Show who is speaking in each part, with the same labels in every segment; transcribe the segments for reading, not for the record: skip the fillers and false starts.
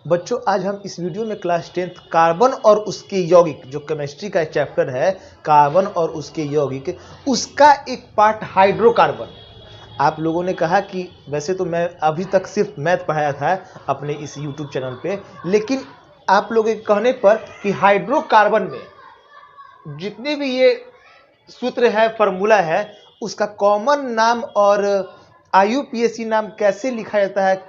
Speaker 1: बच्चों आज हम इस वीडियो में क्लास 10th कार्बन और उसके यौगिक जो केमिस्ट्री का चैप्टर है कार्बन और उसके यौगिक उसका एक पार्ट हाइड्रोकार्बन। आप लोगों ने कहा कि वैसे तो मैं अभी तक सिर्फ मैथ पढ़ाया था अपने इस यूट्यूब चैनल पे, लेकिन आप लोगों के कहने पर कि हाइड्रोकार्बन में जितने भी ये सूत्र है फार्मूला है उसका कॉमन नाम और आईयूपीएसी नाम कैसे लिखा जाता है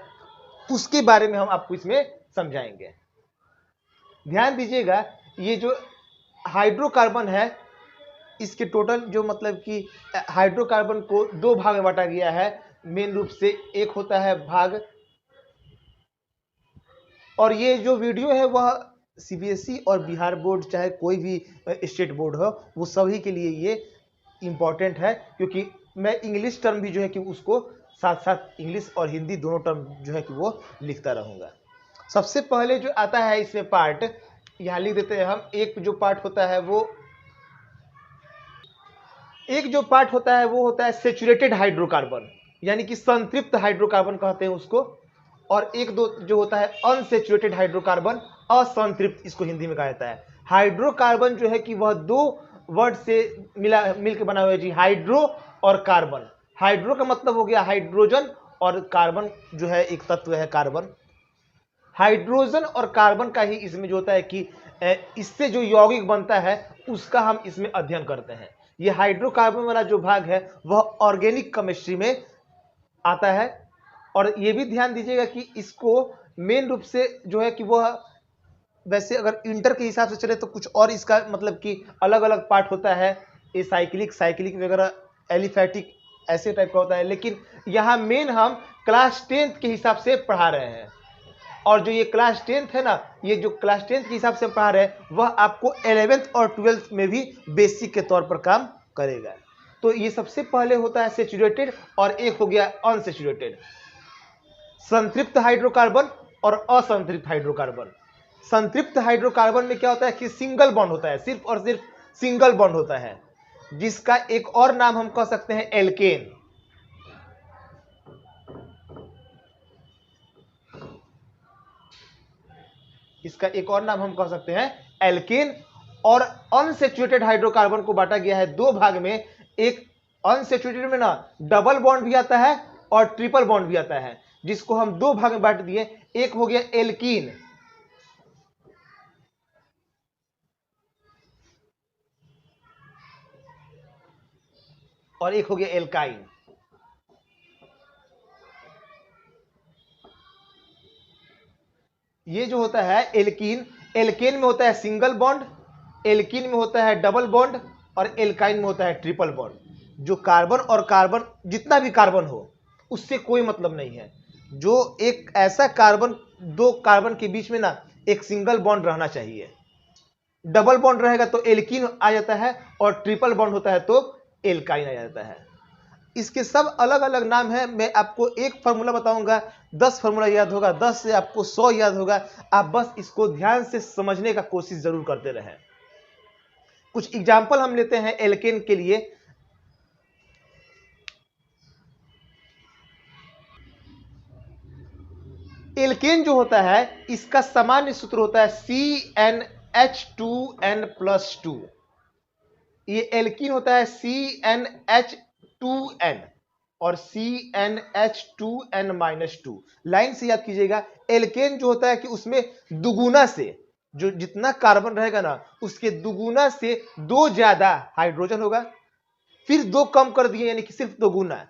Speaker 1: उसके बारे में हम आपको इसमें समझाएंगे। ध्यान दीजिएगा, ये जो हाइड्रोकार्बन है इसके टोटल जो मतलब कि हाइड्रोकार्बन को दो भाग में बांटा गया है मेन रूप से। एक होता है भाग, और ये जो वीडियो है वह सीबीएसई और बिहार बोर्ड चाहे कोई भी स्टेट बोर्ड हो वो सभी के लिए ये इंपॉर्टेंट है, क्योंकि मैं इंग्लिश टर्म भी जो है कि उसको साथ साथ इंग्लिश और हिंदी दोनों टर्म जो है कि वो लिखता रहूंगा। सबसे पहले जो आता है इसमें पार्ट यहां लिख देते हैं हम। एक जो पार्ट होता है वो होता है सेचुरेटेड हाइड्रोकार्बन, यानी कि संतृप्त हाइड्रोकार्बन कहते हैं उसको। और एक दो जो होता है अनसेचुरेटेड हाइड्रोकार्बन, असंतृप्त इसको हिंदी में कहा जाता है। हाइड्रोकार्बन जो है कि वह दो वर्ड से मिलकर बना हुआ है जी, हाइड्रो और कार्बन। हाइड्रो का मतलब हो गया हाइड्रोजन और कार्बन जो है एक तत्व है कार्बन। हाइड्रोजन और कार्बन का ही इसमें जो होता है कि इससे जो यौगिक बनता है उसका हम इसमें अध्ययन करते हैं। ये हाइड्रोकार्बन वाला जो भाग है वह ऑर्गेनिक केमिस्ट्री में आता है। और ये भी ध्यान दीजिएगा कि इसको मेन रूप से जो है कि वह वैसे अगर इंटर के हिसाब से चले तो कुछ और इसका मतलब कि अलग अलग पार्ट होता है, ए साइक्लिक वगैरह, एलिफैटिक ऐसे टाइप का होता है, लेकिन यहाँ मेन हम क्लास 10th के हिसाब से पढ़ा रहे हैं। और जो ये क्लास 10th है ना, ये जो क्लास 10th के हिसाब से पढ़ा रहे हैं वह आपको 11th और 12th में भी बेसिक के तौर पर काम करेगा। तो ये सबसे पहले होता है सेचुरेटेड और एक हो गया अनसेचुरेटेड, संतृप्त हाइड्रोकार्बन और असंतृप्त हाइड्रोकार्बन। संतृप्त हाइड्रोकार्बन में क्या होता है कि सिंगल बॉन्ड होता है, सिर्फ और सिर्फ सिंगल बॉन्ड होता है, जिसका एक और नाम हम कह सकते हैं एल्केन। इसका एक और नाम हम कह सकते हैं एल्केन। और अनसेचुरेटेड हाइड्रोकार्बन को बांटा गया है दो भाग में। एक अनसेचुरेटेड में ना डबल बॉन्ड भी आता है और ट्रिपल बॉन्ड भी आता है, जिसको हम दो भाग में बांट दिए। एक हो गया एल्कीन और एक हो गया एल्काइन। ये जो होता है एल्कीन, एल्केन में होता है सिंगल बॉन्ड, एल्कीन में होता है डबल बॉन्ड और एल्काइन में होता है ट्रिपल बॉन्ड। जो कार्बन और कार्बन जितना भी कार्बन हो उससे कोई मतलब नहीं है। जो एक ऐसा कार्बन, दो कार्बन के बीच में ना एक सिंगल बॉन्ड रहना चाहिए। डबल बॉन्ड रहेगा तो एल्कीन आ जाता है और ट्रिपल बॉन्ड होता है तो एल्काइन आ जाता है। इसके सब अलग अलग नाम है। मैं आपको एक फार्मूला बताऊंगा, 10 फार्मूला याद होगा, 10 से आपको 100 याद होगा। आप बस इसको ध्यान से समझने का कोशिश जरूर करते रहें। कुछ एग्जाम्पल हम लेते हैं एल्केन के लिए। एल्केन जो होता है इसका सामान्य सूत्र होता है CnH2n+2। ये एल्कीन होता है CnH2n और CnH2n-2। लाइन से याद कीजिएगा, एल्केन जो होता है कि उसमें दुगुना से जो जितना कार्बन रहेगा ना उसके दुगुना से दो ज्यादा हाइड्रोजन होगा, फिर दो कम कर दिए यानी कि सिर्फ दोगुना।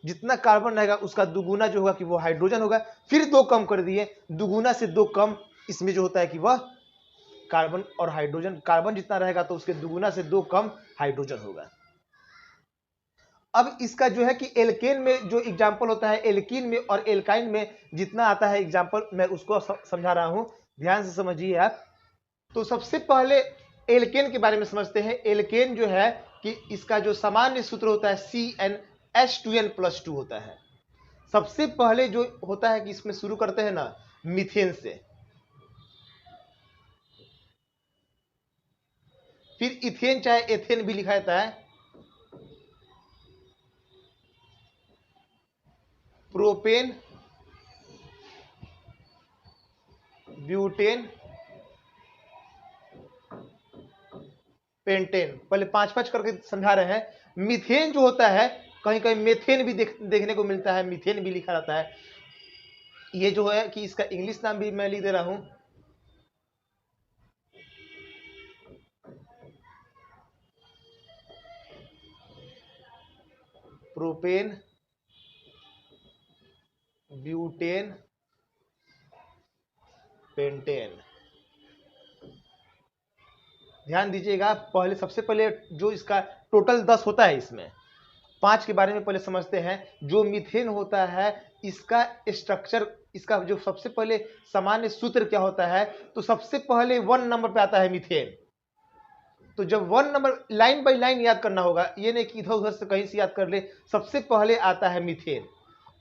Speaker 1: जितना कार्बन रहेगा उसका दुगुना जो होगा कि वो हाइड्रोजन होगा, फिर दो कम कर दिए, दुगुना से दो कम। इसमें जो होता है कि वह कार्बन और हाइड्रोजन, कार्बन जितना रहेगा तो उसके दुगुना से दो कम हाइड्रोजन होगा। अब इसका जो है कि एल्केन में जो एग्जाम्पल होता है, एल्कीन में और एल्काइन में जितना आता है एग्जाम्पल मैं उसको समझा रहा हूं, ध्यान से समझिए आप। तो सबसे पहले एल्केन के बारे में समझते हैं। एल्केन जो है कि इसका जो सामान्य सूत्र होता है CnH2n+2 होता है। सबसे पहले जो होता है कि इसमें शुरू करते हैं ना मीथेन से, फिर इथेन चाहे एथेन भी लिखा जाता है, प्रोपेन, ब्यूटेन, पेंटेन। पहले 5-5 करके समझा रहे हैं। मीथेन जो होता है, कहीं कहीं मेथेन भी देखने को मिलता है, मीथेन भी लिखा रहता है। ये जो है कि इसका इंग्लिश नाम भी मैं लिख दे रहा हूं, प्रोपेन, ब्यूटेन, पेंटेन। ध्यान दीजिएगा, पहले सबसे पहले जो इसका टोटल 10 होता है, इसमें 5 के बारे में पहले समझते हैं। जो मीथेन होता है, इसका स्ट्रक्चर, इसका जो सबसे पहले सामान्य सूत्र क्या होता है, तो सबसे पहले 1 नंबर पे आता है मीथेन। तो जब 1 नंबर लाइन बाय लाइन याद करना होगा, ये नहीं कि इधर उधर से कहीं से याद कर ले। सबसे पहले आता है मीथेन,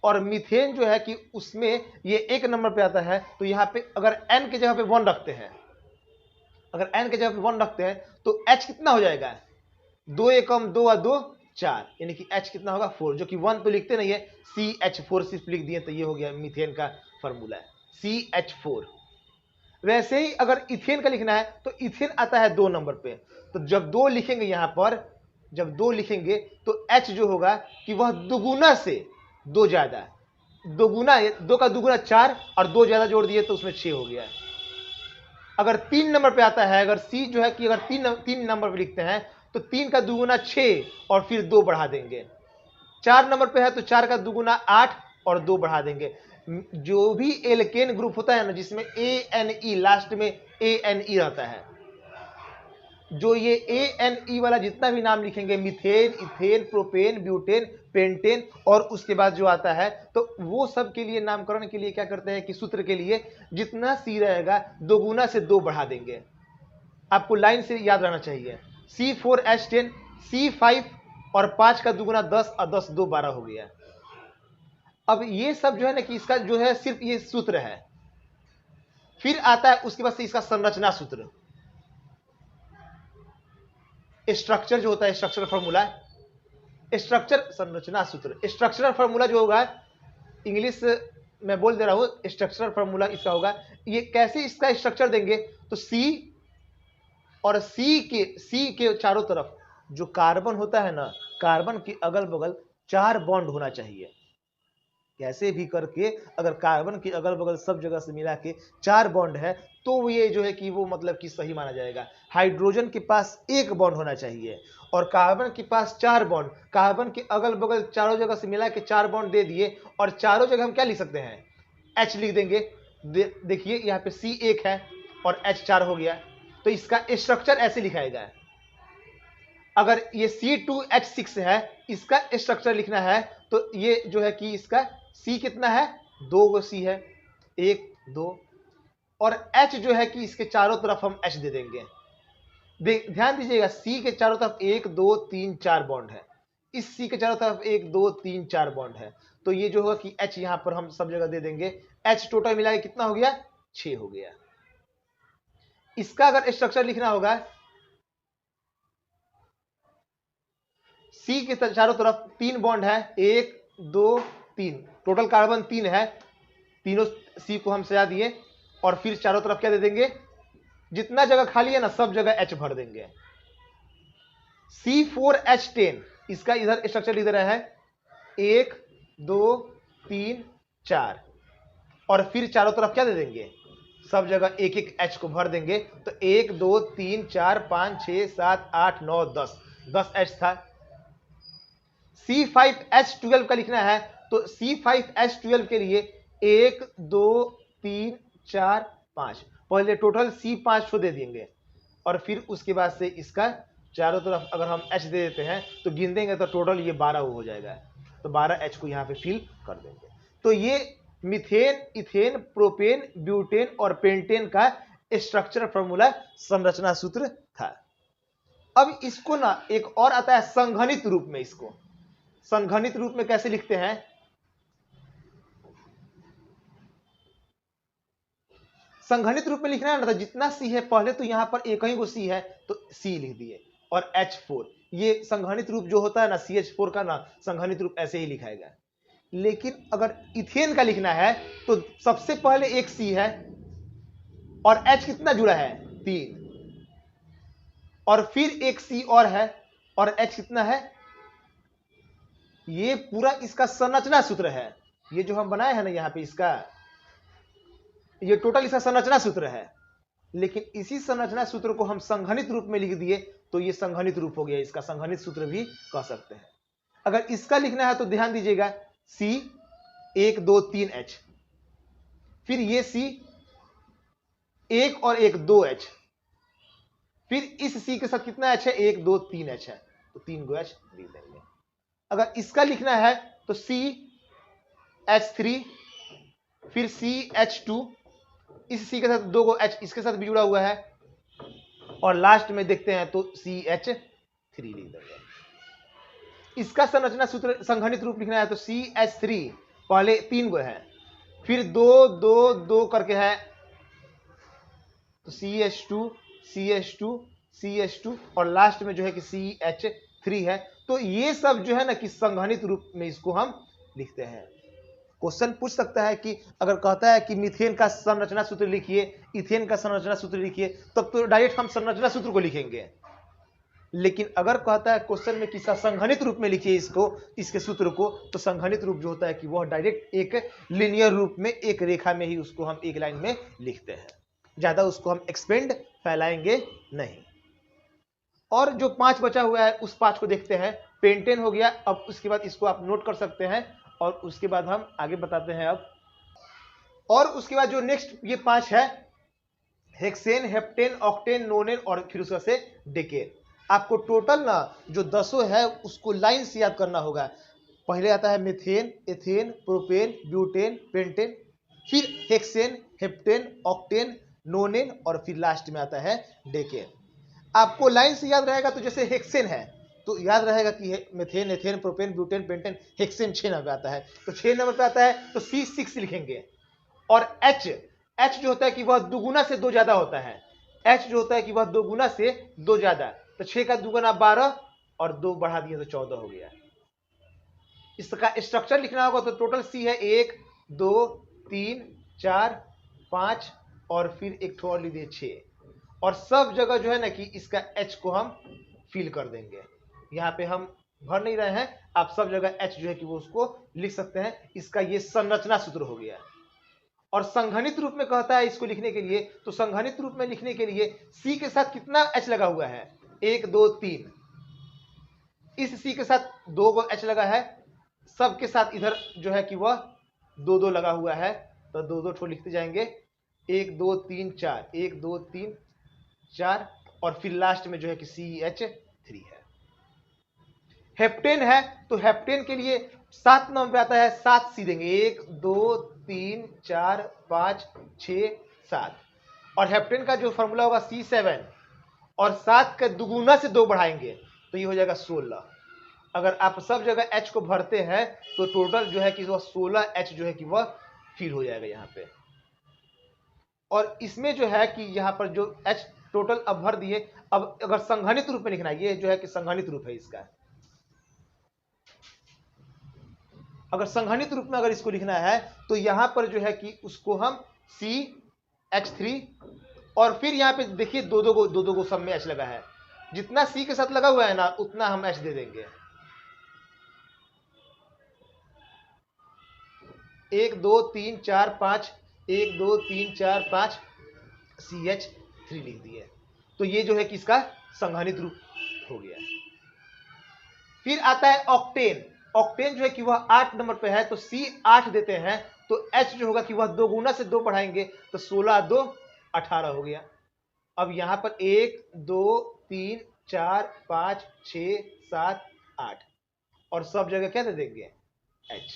Speaker 1: और मीथेन जो है कि उसमें ये 1 नंबर पे आता है। तो यहाँ पे अगर n के जगह पे 1 रखते हैं, अगर n के जगह पे 1 रखते हैं, तो h कितना हो जाएगा, 2 एकम 2 और 2 4, यानी कि h कितना होगा 4, जो कि 1 तो लिखते नहीं है, CH4 सिर्फ लिख दिए, तो ये हो गया मीथेन का फॉर्मूला है CH4। वैसे ही अगर इथेन का लिखना है, तो इथेन आता है 2 नंबर पे। तो जब 2 लिखेंगे यहां पर, जब 2 लिखेंगे तो H जो होगा कि वह दुगुना से 2 ज्यादा, दोगुना, 2 का दुगुना 4 और 2 ज्यादा जोड़ दिए तो उसमें 6 हो गया। अगर 3 नंबर पे आता है, अगर C जो है कि अगर 3 नंबर पे लिखते हैं, तो 3 का दुगुना 6 और फिर 2 बढ़ा देंगे। 4 नंबर पे है तो 4 का दुगुना 8 और 2 बढ़ा देंगे। जो भी एल्केन ग्रुप होता है ना, जिसमें ANE लास्ट में ANE रहता है, जो ये ANE वाला जितना भी नाम लिखेंगे, methane, ethane, propane, butane, pentane, और उसके बाद जो आता है, तो वो सब के लिए नामकरण के लिए क्या करते हैं कि सूत्र के लिए जितना C रहेगा दोगुना से 2 बढ़ा देंगे। आपको लाइन से याद रहना चाहिए, C4H10, C5 और 5 का दुगुना 10 और 10 2 12 हो गया। अब ये सब जो है ना कि इसका जो है सिर्फ ये सूत्र है। फिर आता है उसके बाद से इसका संरचना सूत्र, स्ट्रक्चर जो होता है, स्ट्रक्चरल फॉर्मूला, स्ट्रक्चर संरचना सूत्र। स्ट्रक्चरल फॉर्मूला जो होगा, इंग्लिश में बोल दे रहा हूं, स्ट्रक्चरल फॉर्मूला इसका होगा। ये कैसे इसका स्ट्रक्चर देंगे, तो C और C के चारों तरफ जो कार्बन होता है ना, कार्बन के अगल बगल 4 बॉन्ड होना चाहिए। कैसे भी करके अगर कार्बन के अगल बगल सब जगह से मिला के 4 बॉन्ड है, तो ये जो है कि वो मतलब कि सही माना जाएगा। हाइड्रोजन के पास 1 बॉन्ड होना चाहिए और कार्बन के पास 4 बॉन्ड, कार्बन के अगल बगल चारों जगह से मिला के 4 बॉन्ड दे दिए, और चारों जगह हम क्या लिख सकते हैं, H लिख देंगे। देखिए यहाँ पे C 1 है और H 4 हो गया, तो इसका स्ट्रक्चर ऐसे लिखाएगा। अगर ये C2H6 है, इसका स्ट्रक्चर लिखना है, तो ये जो है कि इसका C कितना है, 2 गो C है, 1 2, और H जो है कि इसके चारों तरफ हम H दे देंगे। ध्यान दीजिएगा, C के चारों तरफ 1 2 3 4 बॉन्ड है, इस C के चारों तरफ 1 2 3 4 बॉन्ड है, तो ये जो होगा कि H यहां पर हम सब जगह दे देंगे। H टोटल मिला के कितना हो गया, 6 हो गया। इसका अगर स्ट्रक्चर लिखना होगा, C के चारों तरफ 3 बॉन्ड है, 1 2 3, टोटल कार्बन 3 है, तीनों C को हम सजा दिए, और फिर चारों तरफ क्या दे देंगे, जितना जगह खाली है ना सब जगह H भर देंगे। C4H10, इसका इधर स्ट्रक्चर लिख दे रहा है, 1 2 3 4, और फिर चारों तरफ क्या दे देंगे, सब जगह एक एक H को भर देंगे। तो 1 2 3 4 5 6 7 8 9 10 H था। C5H12 का लिखना है, तो C5H12 के लिए 1 2 3 4 5, पहले टोटल C5 को दे देंगे, और फिर उसके बाद से इसका चारों तरफ अगर हम H दे देते हैं तो गिन देंगे तो टोटल ये 12 हो जाएगा, तो 12 H को यहाँ पे फिल कर देंगे। तो ये मीथेन, इथेन, प्रोपेन, ब्यूटेन और पेंटेन का स्ट्रक्चर फॉर्मूला, संरचना सूत्र था। अब इसको ना एक और आता है संघनित रूप में। इसको संघनित रूप में कैसे लिखते हैं, संघनित रूप में लिखना है ना, तो जितना C है, पहले तो यहां पर एक ही गो C है तो C लिख दिए, और H4, ये संघनित रूप जो होता है ना CH4 का ना, संघनित रूप ऐसे ही लिखाएगा। लेकिन अगर इथेन का लिखना है, तो सबसे पहले एक C है, और H कितना जुड़ा है 3, और फिर एक C और है और H कितना है। ये पूरा इसका संरचना सूत्र है, ये जो हम बनाए हैं ना यहाँ पे इसका, ये टोटल इसका संरचना सूत्र है। लेकिन इसी संरचना सूत्र को हम संघनित रूप में लिख दिए तो ये संघनित रूप हो गया, इसका संघनित सूत्र भी कह सकते हैं। अगर इसका लिखना है तो ध्यान दीजिएगा, C 1 2 3 H, फिर ये C 1 और 1 2 H, फिर इस C के साथ कितना H है 1 2 3 H है, तो 3 गो H लिख देंगे। अगर इसका लिखना है तो C H3, फिर C H2, इस C के साथ 2 गो H इसके साथ भी जुड़ा हुआ है, और लास्ट में देखते हैं तो CH3 लिख देंगे। इसका संरचना सूत्र संघनित रूप लिखना है तो CH3 पहले 3 गो है, फिर 2 2 2 करके है तो CH2 CH2 CH2, और लास्ट में जो है कि CH3 है। तो ये सब जो है ना कि संघनित रूप में इसको हम लिखते हैं। क्वेश्चन पूछ सकता है कि अगर कहता है कि मीथेन का संरचना सूत्र लिखिए, इथेन का संरचना सूत्र लिखिए, तब तो डायरेक्ट हम संरचना सूत्र को लिखेंगे। लेकिन अगर कहता है क्वेश्चन में कि संघनित रूप में लिखिए इसको, इसके सूत्र को, तो संघनित रूप जो होता है कि वह डायरेक्ट एक लीनियर रूप में एक रेखा में ही उसको हम एक लाइन में लिखते हैं, ज्यादा उसको हम एक्सपेंड फैलाएंगे नहीं। और जो 5 बचा हुआ है उस 5 को देखते हैं। पेंटेन हो गया, अब उसके बाद इसको आप नोट कर सकते हैं और उसके बाद हम आगे बताते हैं अब। और उसके बाद जो नेक्स्ट ये 5 है, हेक्सेन, हेप्टेन, ऑक्टेन, नोनेन और फिर उसका से डेकेन। आपको टोटल ना जो 10 है उसको लाइन से याद करना होगा। पहले आता है methane, ethane, propane, butane, pentane, फिर हेक्सेन, हेप्टेन, ऑक्टेन, नोनेन और फिर लास्ट में आता है डेकेन। आपको लाइन से याद रहेगा तो जैसे हेक्सेन है तो याद रहेगा कि methane, ethane, propane, butane, pentane, hexane 6 number पे आता है, तो 6 नंबर पे आता है तो C6 लिखेंगे। और H जो होता है कि वह दुगुना से 2 ज्यादा होता है, H जो होता है कि वह दुगुना से 2 ज्यादा, तो 6 का दुगुना 12 और 2 बढ़ा दिए तो 14 हो गया। इसका स्ट्रक्चर लिखना होगा तो टोटल C है 1 2 3 4 5 और फिर एक ठो और लिख दिए 6, और सब जगह जो है ना कि इसका H को हम फिल कर देंगे। यहाँ पे हम भर नहीं रहे हैं, आप सब जगह H जो है कि वो उसको लिख सकते हैं। इसका ये संरचना सूत्र हो गया। और संघनित रूप में कहता है इसको लिखने के लिए, तो संघनित रूप में लिखने के लिए C के साथ कितना H लगा हुआ है 1 2 3, इस C के साथ 2 गो H लगा है, सबके साथ इधर जो है कि वह 2 2 लगा हुआ है, तो 2 2 ठो लिखते जाएंगे 1 2 3 4 1 2 3 4, और फिर लास्ट में जो है कि CH3 है। हेप्टेन है तो हेप्टेन के लिए 7 नंबर पे आता है, 7 C देंगे 1 2 3 4 5 6 7, और हेप्टेन का जो फॉर्मूला होगा C7, और 7 का दुगुना से 2 बढ़ाएंगे तो ये हो जाएगा 16। अगर आप सब जगह H को भरते हैं तो टोटल जो है कि वह 16 H जो है कि वह फिल हो जाएगा यहाँ पे। और इसमें जो है कि यहाँ पर जो H टोटल अब भर दिए। अब अगर संघनित रूप में लिखना है, ये जो है कि संघनित रूप है इसका, अगर संघनित रूप में अगर इसको लिखना है तो यहां पर जो है कि उसको हम CH3, और फिर यहां पे देखिए दो दो गो सब में H लगा है, जितना C के साथ लगा हुआ है ना उतना हम H दे देंगे। 1 2 3 4 5 1 2 3 4 5 CH3 लिख दिए, तो ये जो है कि इसका संघनित रूप हो गया। फिर आता है ऑक्टेन। ऑक्टेन जो है कि वह 8 नंबर पे है, तो C8 देते हैं, तो H जो होगा कि वह 2 गुना से 2 बढ़ाएंगे तो 16 2 18 हो गया। अब यहां पर 1 2 3 4 5 6 7 8, और सब जगह क्या दे देंगे H।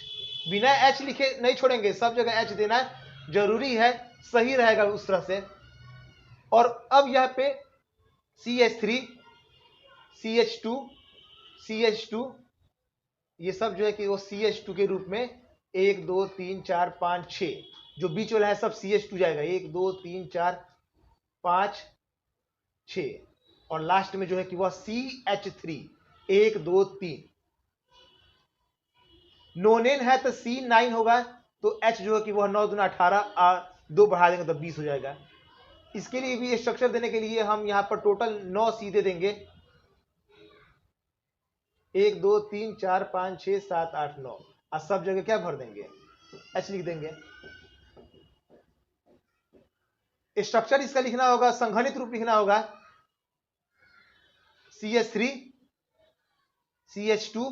Speaker 1: बिना H लिखे नहीं छोड़ेंगे, सब जगह H देना जरूरी है, सही रहेगा उस तरह से। और अब यहां पे CH3 CH2 CH2, ये सब जो है कि वो CH2 के रूप में 1 2 3 4 5 6, जो बीच वाला है सब CH2 जाएगा 1 2 3 4 5 6, और लास्ट में जो है कि वह CH3 1 2 3। नोनेन है तो C9 होगा, तो H जो है कि वह 9 दूना 18, 2 बढ़ा देंगे तो 20 हो जाएगा। इसके लिए भी स्ट्रक्चर देने के लिए हम यहाँ पर टोटल 9 सीधे देंगे, 1 2 3 4 5 6 7 8 9, और सब जगह क्या भर देंगे, एच लिख देंगे। स्ट्रक्चर इसका लिखना होगा, संघनित रूप लिखना होगा CH3 CH2,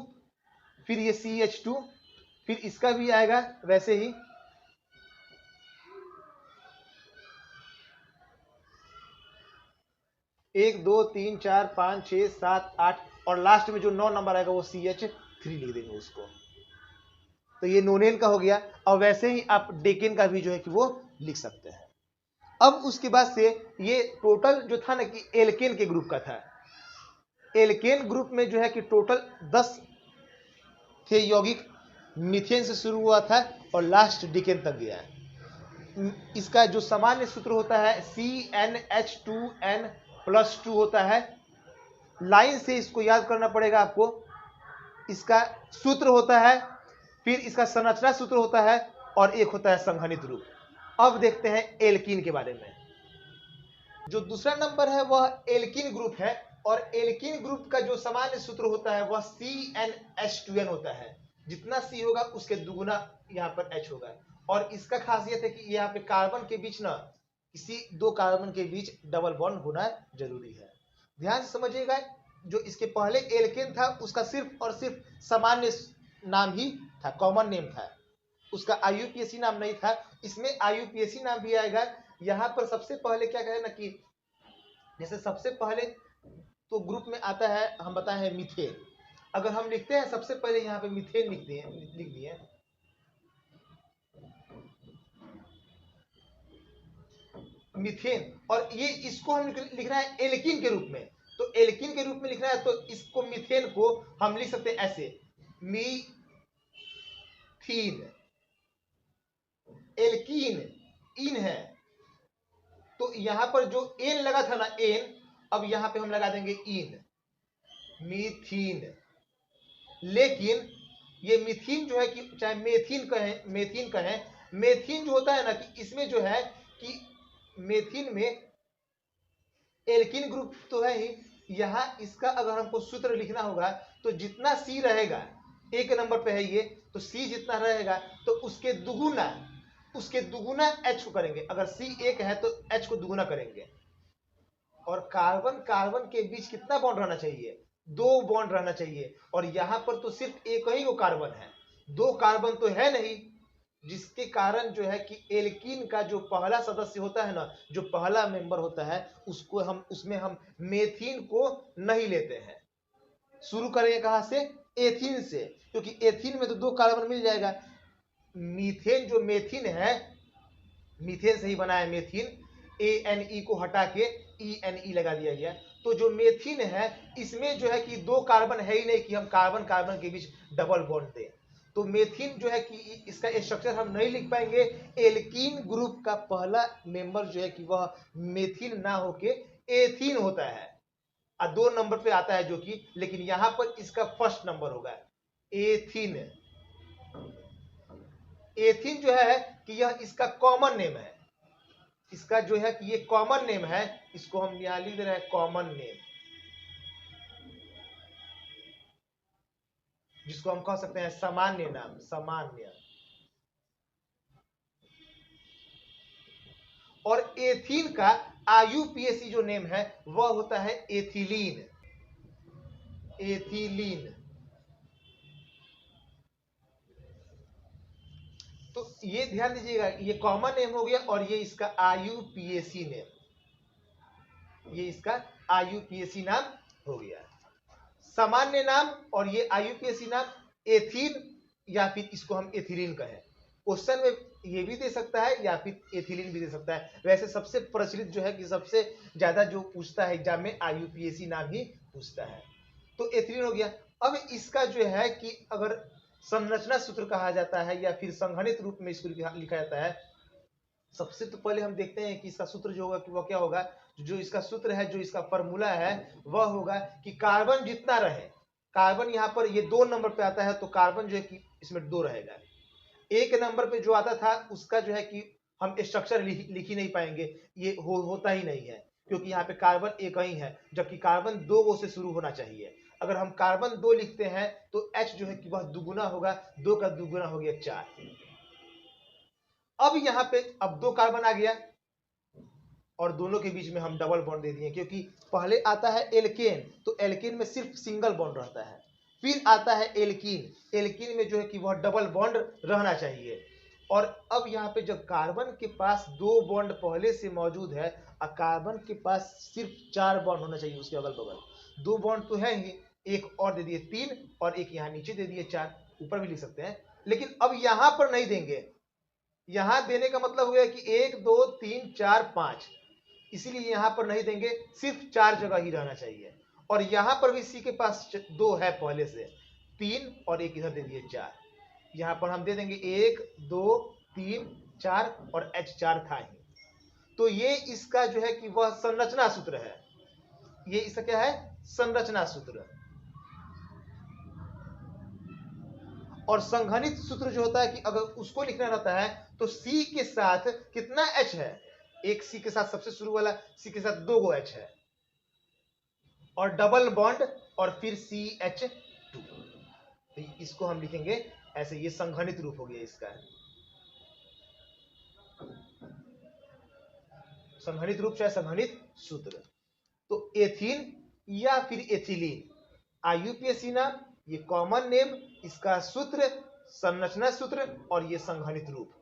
Speaker 1: फिर ये CH2, फिर इसका भी आएगा वैसे ही, एक 2 3 4 5 6 7 8, और लास्ट में जो 9 नंबर आएगा वो CH3 लिख देंगे उसको। तो ये नोनेन का हो गया, और वैसे ही आप डेकेन का भी जो है कि वो लिख सकते हैं। अब उसके बाद से ये टोटल जो था ना कि एल्केन के ग्रुप का था, एल्केन ग्रुप में जो है कि टोटल 10 थे यौगिक, मीथेन से शुरू हुआ था और लास्ट डिकेन तक गया है। इसका जो सामान्य सूत्र होता है CnH2n+2 होता है, लाइन से इसको याद करना पड़ेगा आपको। इसका सूत्र होता है, फिर इसका संरचना सूत्र होता है, और एक होता है संघनित रूप। अब देखते हैं एल्कीन के बारे में। जो दूसरा नंबर है वह एल्कीन ग्रुप है, और एल्कीन ग्रुप का जो सामान्य सूत्र होता है वह CnH2n होता है। जितना C होगा उसके दुगुना यहाँ पर H होगा, और इसका खासियत है कि यहाँ पे कार्बन के बीच ना किसी दो कार्बन के बीच डबल बॉन्ड होना जरूरी है। ध्यान से समझिएगा, जो इसके पहले एल्केन था उसका सिर्फ और सिर्फ सामान्य नाम ही था, कॉमन नेम था, उसका IUPAC नाम नहीं था। इसमें IUPAC नाम भी आएगा। यहाँ पर सबसे पहले क्या कहें ना कि जैसे सबसे पहले तो ग्रुप में आता है, हम बताए हैं मीथेन। अगर हम लिखते हैं सबसे पहले यहाँ पे मीथेन लिख दिए, मीथेन, और ये इसको हम लिख रहे हैं एल्कीन के रूप में। तो एल्कीन के रूप में लिखना है तो इसको मीथेन को हम लिख सकते हैं ऐसे, मीथीन। एल्कीन इन है, तो यहां पर जो एन लगा था ना एन, अब यहां पे हम लगा देंगे इन, मीथीन। लेकिन ये मीथीन जो है कि चाहे मेथीन कहें, मेथीन जो होता है ना कि इसमें जो है कि मेथीन में एल्कीन ग्रुप तो है ही, यहां इसका अगर हमको सूत्र लिखना होगा तो जितना C रहेगा, एक नंबर पे है ये, तो C जितना रहेगा तो उसके दुगुना H को करेंगे। अगर C 1 है तो H को दुगुना करेंगे। और कार्बन कार्बन के बीच कितना बॉन्ड रहना चाहिए, 2 बॉन्ड रहना चाहिए, और यहां पर तो सिर्फ एक ही वो कार्बन है, 2 कार्बन तो है नहीं, जिसके कारण जो है कि एल्कीन का जो पहला सदस्य होता है ना, जो पहला मेंबर होता है, उसमें हम मेथीन को नहीं लेते हैं। शुरू करेंगे कहां से, एथीन से, क्योंकि एथीन में तो 2 कार्बन मिल जाएगा। मीथेन जो मेथीन है, मीथेन से ही बना है मेथीन, ANE को हटा के ENE लगा दिया गया। तो जो मेथीन है इसमें जो है कि 2 कार्बन है ही नहीं कि हम कार्बन कार्बन के बीच डबल बॉन्ड दें। तो मेथीन जो है कि इसका स्ट्रक्चर हम नहीं लिख पाएंगे। एल्कीन ग्रुप का पहला मेंबर जो है कि वह मेथीन ना होके एथीन होता है, और 2 नंबर पे आता है जो कि, लेकिन यहां पर इसका फर्स्ट नंबर होगा एथीन। एथीन जो है कि यह इसका कॉमन नेम है, इसका जो है कि ये कॉमन नेम है, इसको हम यहां लिख दे रहे हैं कॉमन नेम, जिसको हम कह सकते हैं सामान्य नाम, सामान्य। और एथीन का IUPAC जो नेम है वह होता है एथिलीन, एथिलीन। तो ये ध्यान दीजिएगा, ये कॉमन नेम हो गया, और ये इसका IUPAC नेम, ये इसका IUPAC नाम हो गया, सामान्य नाम। और ये IUPAC नाम एथीन, या फिर इसको हम एथिलीन कहें। क्वेश्चन में ये भी दे सकता है या फिर एथिलीन भी दे सकता है। वैसे सबसे प्रचलित जो है कि सबसे ज्यादा जो पूछता है एग्जाम में IUPAC नाम ही पूछता है। तो एथिलीन हो गया। अब इसका जो है कि अगर संरचना सूत्र कहा जाता है या फिर संघनित रूप में इसको लिखा जाता है, सबसे तो पहले हम देखते हैं कि इसका सूत्र जो होगा कि वह क्या होगा। जो इसका सूत्र है, जो इसका फॉर्मूला है वह होगा कि कार्बन जितना रहे, कार्बन यहाँ पर ये 2 नंबर पे आता है, तो कार्बन जो है कि इसमें 2 रहेगा। 1 नंबर पे जो आता था उसका जो है कि हम स्ट्रक्चर लिख ही नहीं पाएंगे, ये होता ही नहीं है, क्योंकि यहाँ पे कार्बन एक ही है, जबकि कार्बन 2 से शुरू होना चाहिए। अगर हम कार्बन 2 लिखते हैं तो H जो है कि वह दुगुना होगा, 2 का दुगुना हो गया 4। अब यहाँ पे अब 2 कार्बन आ गया और दोनों के बीच में हम डबल बॉन्ड दे दिए, क्योंकि पहले आता है एल्केन, तो एल्केन में सिर्फ सिंगल बॉन्ड रहता है। फिर आता है एल्कीन, एल्कीन में जो है कि वह डबल बॉन्ड रहना चाहिए। और अब यहाँ पे जब कार्बन के पास 2 बॉन्ड पहले से मौजूद है और कार्बन के पास सिर्फ 4 बॉन्ड होना चाहिए उसके अगल बगल, 2 बॉन्ड तो है ही, एक और दे दिए 3 और एक यहाँ नीचे दे दिए 4, ऊपर भी लिख सकते हैं, लेकिन अब यहाँ पर नहीं देंगे। यहाँ देने का मतलब हो गया कि 1 2 3 4 5, इसीलिए यहाँ पर नहीं देंगे, सिर्फ 4 जगह ही रहना चाहिए। और यहाँ पर भी सी के पास 2 है पहले से, 3 और एक इधर दे दिए 4, यहाँ पर हम दे देंगे 1 2 3 4 और H4 था ही। तो ये इसका जो है कि वह संरचना सूत्र है, ये इसका क्या है, संरचना सूत्र। और संघनित सूत्र जो होता है कि अगर उसको लिखना रहता है तो C के साथ कितना H है, एक C के साथ सबसे शुरू वाला C के साथ 2 गो H है और डबल बॉन्ड और फिर CH2, तो इसको हम लिखेंगे ऐसे, ये संघनित रूप हो गया इसका, संघनित रूप चाहे संघनित सूत्र। तो एथीन या फिर एथिलीन, IUPAC नाम, ये कॉमन नेम, इसका सूत्र संरचना सूत्र और ये संघनित रूप।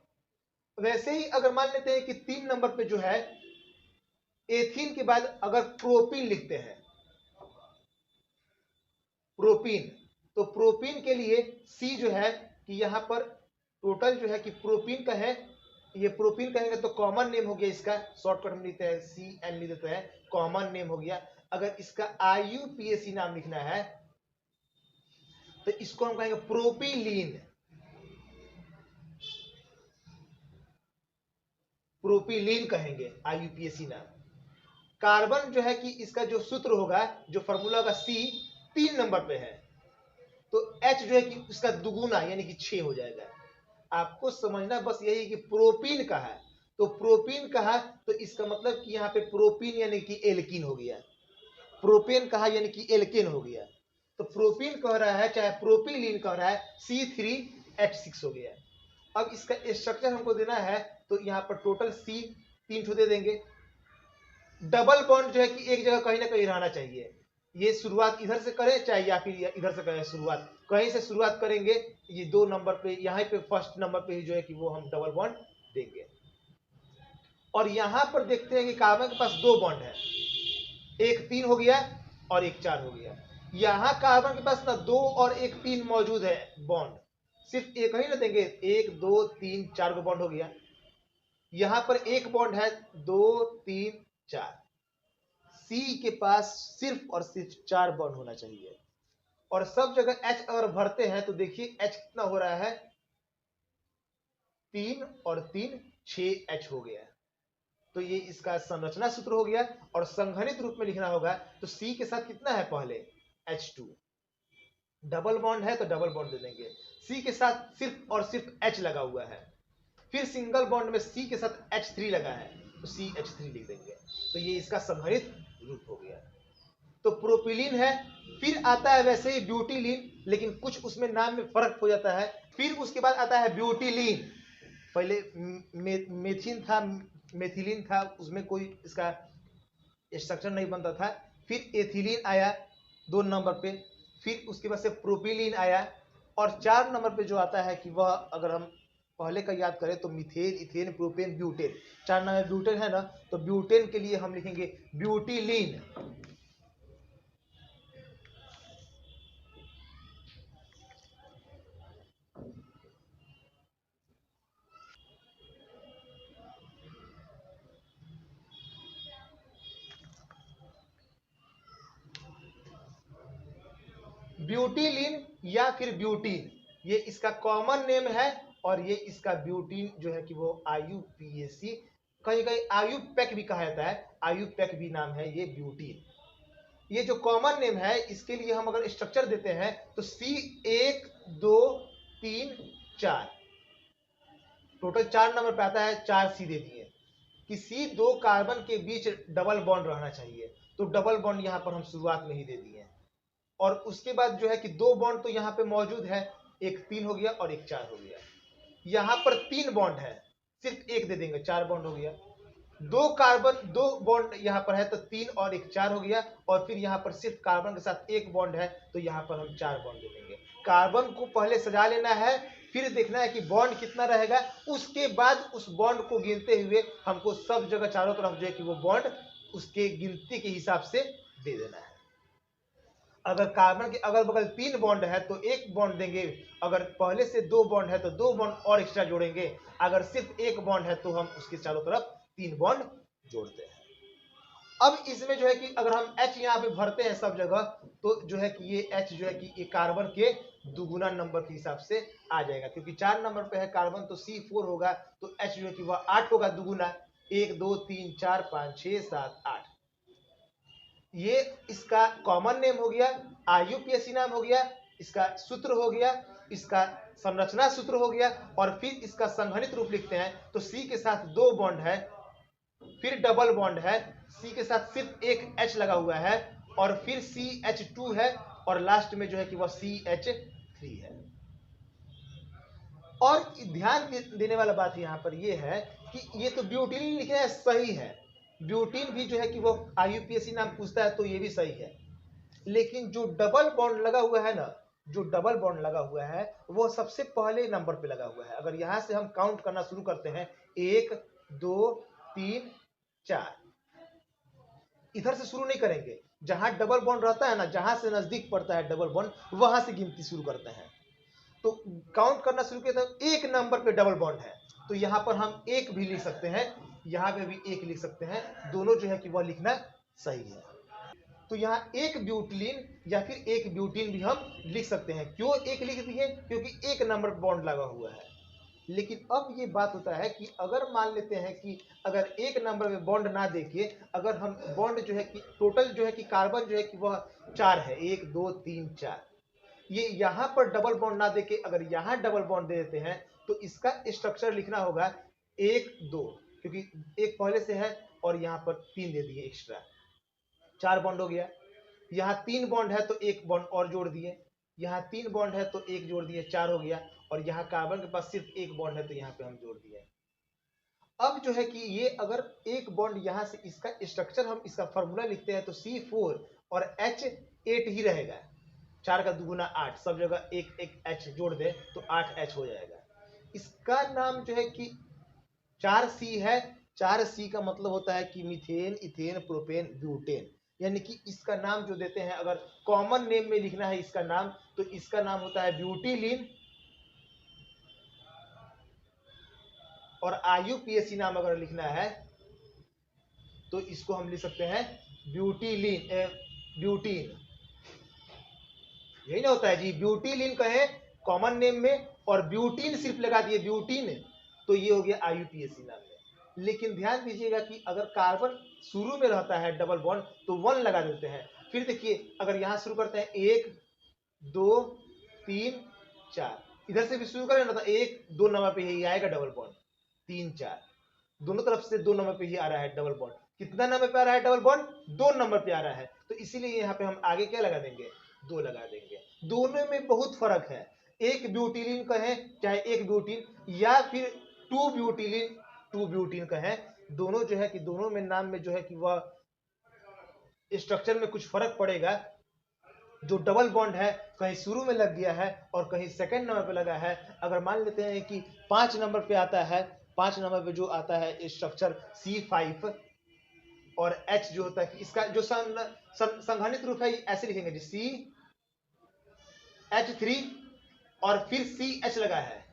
Speaker 1: वैसे ही अगर मान लेते हैं कि 3 नंबर पे जो है एथीन के बाद अगर प्रोपीन लिखते हैं, प्रोपीन, तो प्रोपीन के लिए सी जो है कि यहाँ पर टोटल जो है कि प्रोपीन का है, ये प्रोपीन कहेंगे तो कॉमन नेम हो गया इसका, शॉर्टकट में लिखते हैं CN लिख देते हैं, कॉमन नेम हो गया। अगर इसका IUPAC नाम लिखना है तो इसको हम कहेंगे प्रोपिलीन, प्रोपिलीन कहेंगे IUPAC नाम। कार्बन जो है कि इसका जो सूत्र होगा, जो फॉर्मूला होगा C 3 नंबर पे है, तो H जो है कि उसका दुगुना यानी कि 6 हो जाएगा। आपको समझना बस यही कि प्रोपीन का है, तो प्रोपीन कहा तो इसका मतलब कि यहाँ पे प्रोपीन यानी कि एल्कीन हो गया, प्रोपेन कहा यानी कि एल्केन हो गया। तो प्रोपीन कह रहा है चाहे प्रोपिलीन कह रहा है, C3H6 हो गया। अब इसका स्ट्रक्चर हमको देना है तो यहाँ पर टोटल C 3 ठो दे देंगे। डबल बॉन्ड जो है कि एक जगह कहीं ना कहीं रहना चाहिए, ये शुरुआत इधर से करें चाहे या फिर इधर से करें, शुरुआत कहीं से शुरुआत करेंगे, ये 2 नंबर पे यहाँ पे फर्स्ट नंबर पे ही जो है कि वो हम डबल बॉन्ड देंगे। और यहाँ पर देखते हैं कि कार्बन के पास 2 बॉन्ड है, एक 3 हो गया और एक 4 हो गया। यहाँ कार्बन के पास ना 2 और एक 3 मौजूद है बॉन्ड, सिर्फ एक ही ना देंगे, 1 2 3 4 को बॉन्ड हो गया। यहाँ पर एक बॉन्ड है, 2 3 4, C के पास सिर्फ और सिर्फ 4 बॉन्ड होना चाहिए। और सब जगह H अगर भरते हैं तो देखिए H कितना हो रहा है, 3 और 3 6H हो गया। तो ये इसका संरचना सूत्र हो गया। और संघनित रूप में लिखना होगा तो C के साथ कितना है, पहले H2, डबल बॉन्ड है तो डबल बॉन्ड दे देंगे, C के साथ सिर्फ और सिर्फ H लगा हुआ है, फिर सिंगल बॉन्ड में C के साथ H3 लगा है तो CH3 लिख देंगे। तो ये इसका संघनित रूप हो गया। तो प्रोपिलीन है, फिर आता है वैसे ही ब्यूटीलीन, लेकिन कुछ उसमें नाम में फर्क हो जाता है। फिर उसके बाद आता है ब्यूटीलीन, पहले मेथिन था, मेथिलीन था, उसमें कोई इसका स्ट्रक्चर नहीं बनता था। फिर एथिलीन आया 2 नंबर पे, फिर उसके बाद से प्रोपिलीन आया, और 4 नंबर पे जो आता है कि वह अगर हम पहले का याद करें तो मिथेन, इथेन, प्रोपेन, ब्यूटेन, 4 नाम में ब्यूटेन है ना, तो ब्यूटेन के लिए हम लिखेंगे ब्यूटीलीन। ब्यूटीलीन या फिर ब्यूटीन, ये इसका कॉमन नेम है, और ये इसका ब्यूटीन जो है कि वो IUPAC, कहीं कहीं आयुपैक भी कहा जाता है, आयुपैक भी नाम है ये ब्यूटीन। ये जो कॉमन नेम है इसके लिए हम अगर स्ट्रक्चर देते हैं तो C 1 2 3 4, टोटल 4 नंबर पे आता है, 4 सी दे दिए। किसी दो कार्बन के बीच डबल बॉन्ड रहना चाहिए, तो डबल बॉन्ड यहाँ पर हम शुरुआत में ही दे दिए। और उसके बाद जो है कि 2 बॉन्ड तो यहाँ पे मौजूद है, एक 3 हो गया और एक 4 हो गया। यहाँ पर 3 बॉन्ड है, सिर्फ एक दे देंगे, 4 बॉन्ड हो गया। 2 बॉन्ड यहाँ पर है तो 3 और एक 4 हो गया। और फिर यहाँ पर सिर्फ कार्बन के साथ एक बॉन्ड है, तो यहाँ पर हम 4 बॉन्ड दे देंगे। कार्बन को पहले सजा लेना है, फिर देखना है कि बॉन्ड कितना रहेगा, उसके बाद उस बॉन्ड को गिनते हुए हमको सब जगह चारों तरफ जो है कि वो बॉन्ड उसके गिनती के हिसाब से दे देना है। अगर कार्बन के अगल बगल 3 बॉन्ड है तो एक बॉन्ड देंगे, अगर पहले से 2 बॉन्ड है तो 2 बॉन्ड और एक्स्ट्रा जोड़ेंगे, अगर सिर्फ एक बॉन्ड है तो हम उसके चारों तरफ 3 बॉन्ड जोड़ते हैं। अब इसमें जो है कि अगर हम H यहाँ पे भरते हैं सब जगह, तो जो है कि ये H जो है कि ये कार्बन के दुगुना नंबर के हिसाब से आ जाएगा, क्योंकि 4 नंबर पे है कार्बन तो C4 होगा, तो H जो है कि वह 8 होगा दुगुना। 1 2 3 4 5 6 7 8, ये इसका कॉमन नेम हो गया, IUPAC नाम हो गया, इसका सूत्र हो गया, इसका संरचना सूत्र हो गया। और फिर इसका संघनित रूप लिखते हैं तो C के साथ 2 बॉन्ड है, फिर डबल बॉन्ड है, C के साथ सिर्फ एक H लगा हुआ है, और फिर CH2 है, और लास्ट में जो है कि वह CH3 है। और ध्यान देने वाला बात यहाँ पर यह है कि ये तो ब्यूटीन लिखे हैं, सही है, ब्यूटीन भी जो है कि वो IUPAC नाम पूछता है तो ये भी सही है। लेकिन जो डबल बॉन्ड लगा हुआ है ना, जो डबल बॉन्ड लगा हुआ है वो सबसे पहले नंबर पे लगा हुआ है। अगर यहां से हम काउंट करना शुरू करते हैं 1 2 3 4, इधर से शुरू नहीं करेंगे, जहां डबल बॉन्ड रहता है ना, जहां से नजदीक पड़ता है डबल बॉन्ड वहां से गिनती शुरू करते हैं। तो काउंट करना शुरू किया तो एक नंबर पे डबल बॉन्ड है, तो यहाँ पर हम एक भी लिख सकते हैं, यहाँ पे भी एक लिख सकते हैं, दोनों जो है कि वह लिखना सही है। तो यहाँ एक ब्यूटिलीन या फिर एक ब्यूटीन भी हम लिख सकते हैं। क्यों एक लिख दिए? क्योंकि एक नंबर बॉन्ड लगा हुआ है। लेकिन अब ये बात होता है कि अगर मान लेते हैं कि अगर एक नंबर में बॉन्ड ना देके, अगर हम बॉन्ड जो है कि टोटल जो है कि कार्बन जो है कि वह 4 है, 1 2 3 4, ये यहाँ पर डबल बॉन्ड ना देके अगर यहाँ डबल बॉन्ड दे देते हैं तो इसका स्ट्रक्चर लिखना होगा 1 2, क्योंकि एक पहले से है और यहाँ पर 3 दे दिए एक्स्ट्रा, 4 बॉन्ड हो गया। यहाँ 3 बॉन्ड है तो एक बॉन्ड और जोड़ दिए, यहाँ 3 बॉन्ड है तो एक जोड़ दिए, 4 हो गया। और यहाँ कार्बन के पास सिर्फ एक बॉन्ड है तो यहाँ पे हम जोड़ दिए। अब जो है कि ये अगर एक बॉन्ड यहाँ से, इसका स्ट्रक्चर हम इसका फॉर्मूला लिखते हैं तो C4 और H 8 ही रहेगा, 4 का दुगुना 8, सब जगह एक एक H जोड़ दे तो 8H हो जाएगा। इसका नाम जो है कि 4C है। 4C का मतलब होता है कि मीथेन, इथेन, प्रोपेन, ब्यूटेन, यानी कि इसका नाम जो देते हैं, अगर कॉमन नेम में लिखना है इसका नाम, तो इसका नाम होता है ब्यूटीलीन। और IUPAC नाम अगर लिखना है तो इसको हम लिख सकते हैं ब्यूटीलीन, ब्यूटीन, यही ना होता है जी, ब्यूटीलीन कहें कॉमन नेम में, और ब्यूटीन सिर्फ लगा दिए ब्यूटीन, तो ये हो गया IUPAC नाम में। लेकिन ध्यान दीजिएगा कि अगर कार्बन शुरू में रहता है डबल बॉन्ड तो 1 लगा देते हैं। फिर देखिए अगर यहां शुरू करते हैं 1 2 3 4, इधर से भी शुरू करें ना तो 1 2 नंबर पे ही आएगा डबल बॉन्ड, 3 4, दोनों तरफ से 2 नंबर पे ही आ रहा है डबल बॉन्ड। कितना नंबर पे आ रहा है डबल बॉन्ड? 2 नंबर पे आ रहा है, तो इसीलिए यहाँ पे हम आगे क्या लगा देंगे? 2 लगा देंगे। दोनों में बहुत फर्क है, एक ब्यूटीलीन कहें चाहे एक ब्यूटीन, या फिर 2 ब्यूटीलीन 2 ब्यूटीन कहें, दोनों जो है कि दोनों में नाम में जो है कि वह स्ट्रक्चर में कुछ फर्क पड़ेगा। जो डबल बॉन्ड है कहीं शुरू में लग गया है और कहीं सेकंड नंबर पे लगा है। अगर मान लेते हैं कि 5 नंबर पे आता है, 5 नंबर पे जो आता है स्ट्रक्चर C5 और H जो होता है कि इसका जो संघनित रूप है ऐसे लिखेंगे CH3 और फिर CH लगा है,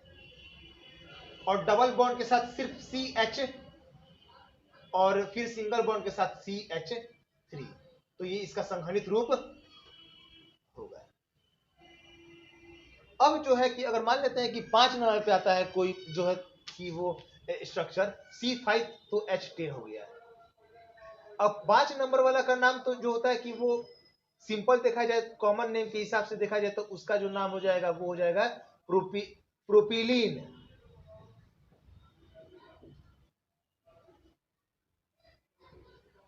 Speaker 1: और डबल बॉन्ड के साथ सिर्फ CH और फिर सिंगल बॉन्ड के साथ CH3, तो ये इसका संघनित रूप होगा। अब जो है कि अगर मान लेते हैं कि 5 नंबर पे आता है कोई जो है कि वो स्ट्रक्चर C5, तो H10 हो गया। अब 5 नंबर वाला का नाम तो जो होता है कि वो सिंपल देखा जाए, कॉमन नेम के हिसाब से देखा जाए तो उसका जो नाम हो जाएगा वो हो जाएगा प्रोपिलीन।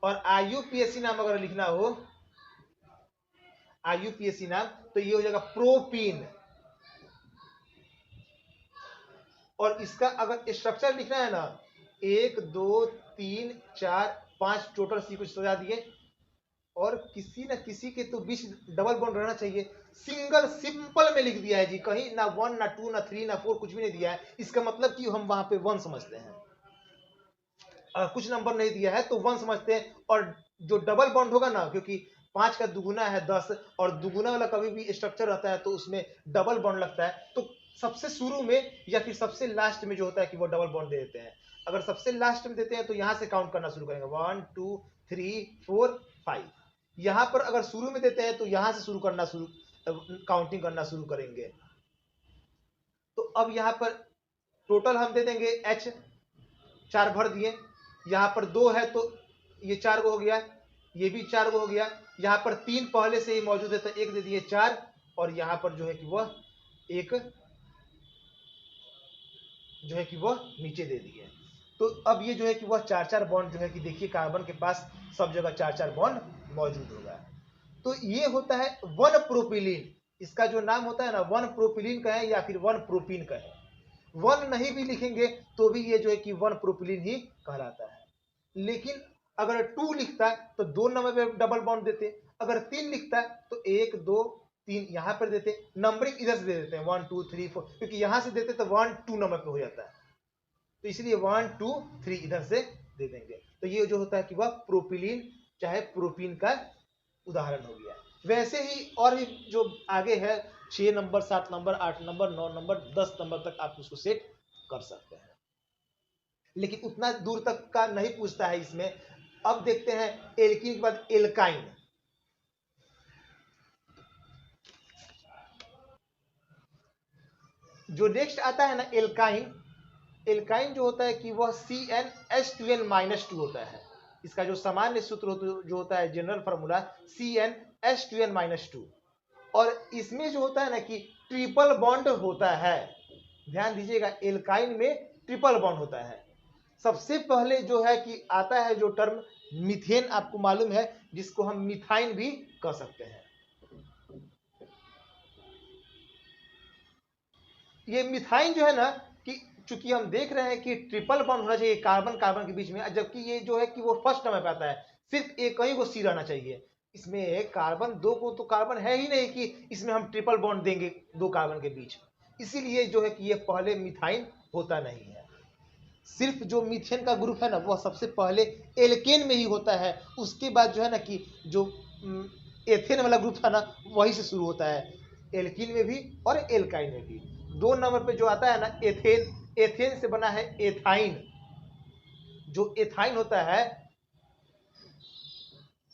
Speaker 1: और IUPAC नाम अगर लिखना हो, IUPAC नाम, तो ये हो जाएगा प्रोपीन। और इसका अगर स्ट्रक्चर लिखना है ना, 1 2 3 4 5 टोटल सीक्वेंस सजा दिए, और किसी ना किसी के तो बीच डबल बॉन्ड रहना चाहिए। सिंगल सिंपल में लिख दिया है जी, कहीं ना 1 ना 2 ना 3 ना 4 कुछ भी नहीं दिया है। इसका मतलब कि हम वहां पे 1 समझते हैं। कुछ नंबर नहीं दिया है तो 1 समझते हैं। और जो डबल बॉन्ड होगा ना, क्योंकि 5 का दुगुना है 10, और दुगुना वाला कभी भी स्ट्रक्चर रहता है तो उसमें डबल बॉन्ड लगता है। तो सबसे शुरू में या फिर सबसे लास्ट में जो होता है कि वो डबल बॉन्ड दे देते हैं। अगर सबसे लास्ट में देते हैं तो यहां से काउंट करना शुरू करेंगे, 1 2 3 4 5। यहां पर अगर शुरू में देते हैं तो यहां से शुरू करना काउंटिंग करना शुरू करेंगे। तो अब यहां पर टोटल हम दे देंगे H 4 भर दिए, यहां पर 2 है तो ये 4 गो हो गया, ये भी 4 गो हो गया। यहां पर 3 पहले से ही मौजूद है तो 1 दे दिए 4, और यहां पर जो है कि वह एक जो है कि वह नीचे दे दिए। तो अब ये जो है कि वह 4-4 बॉन्ड जो है कि देखिए कार्बन के पास सब जगह 4-4 बॉन्ड मौजूद होगा। तो ये होता है 1 प्रोपिलीन। इसका जो नाम होता है ना 1 प्रोपिलीन का है या फिर 1 प्रोपीन का है। 1 नहीं भी लिखेंगे तो भी ये जो है कि 1 प्रोपिलीन ही कहलाता है। लेकिन अगर 2 लिखता है तो 2 नंबर पे डबल बॉन्ड देते, अगर 3 लिखता है तो 1 2 3 यहां पर देते, नंबरिंग इधर से दे देते हैं 1 2 3 4, क्योंकि यहां से देते तो 1 2 नंबर पे हो जाता है, तो इसलिए 1 2 3 इधर से दे देंगे। तो ये जो होता है कि वह प्रोपिलीन चाहे प्रोपीन का उदाहरण हो गया। वैसे ही और भी जो आगे है 6 number 7 number 8 number 9 number 10 number तक आप उसको सेट कर सकते हैं, लेकिन उतना दूर तक का नहीं पूछता है इसमें। अब देखते हैं एल्कीन के बाद एल्काइन। जो नेक्स्ट आता है ना एल्काइन, एल्काइन जो होता है कि वह CnH2n-2 होता है। इसका जो सामान्य सूत्र जो होता है जनरल फार्मूला CnH2n-2, और इसमें जो होता है ना कि ट्रिपल बॉन्ड होता है। ध्यान दीजिएगा एल्काइन में ट्रिपल बॉन्ड होता है। सबसे पहले जो है कि आता है जो टर्म मीथेन, आपको मालूम है, जिसको हम मिथाइन भी कह सकते हैं। ये मिथाइन जो है ना कि चूंकि हम देख रहे हैं कि ट्रिपल बॉन्ड होना चाहिए कार्बन कार्बन के बीच में, जबकि ये जो है कि वो फर्स्ट नंबर पे आता है, सिर्फ एक ही को सी रहना चाहिए। इसमें कार्बन 2 को तो कार्बन है ही नहीं कि इसमें हम ट्रिपल बॉन्ड देंगे 2 कार्बन के बीच, इसीलिए जो है कि ये पहले मिथाइन होता नहीं है। सिर्फ जो मीथेन का ग्रुप है ना वह सबसे पहले एल्केन में ही होता है, उसके बाद जो है ना कि जो एथेन वाला ग्रुप था ना वही से शुरू होता है, एल्कीन में भी और एल्काइन में भी। 2 नंबर पे जो आता है ना एथेन, एथेन से बना है एथाइन। जो एथाइन होता है,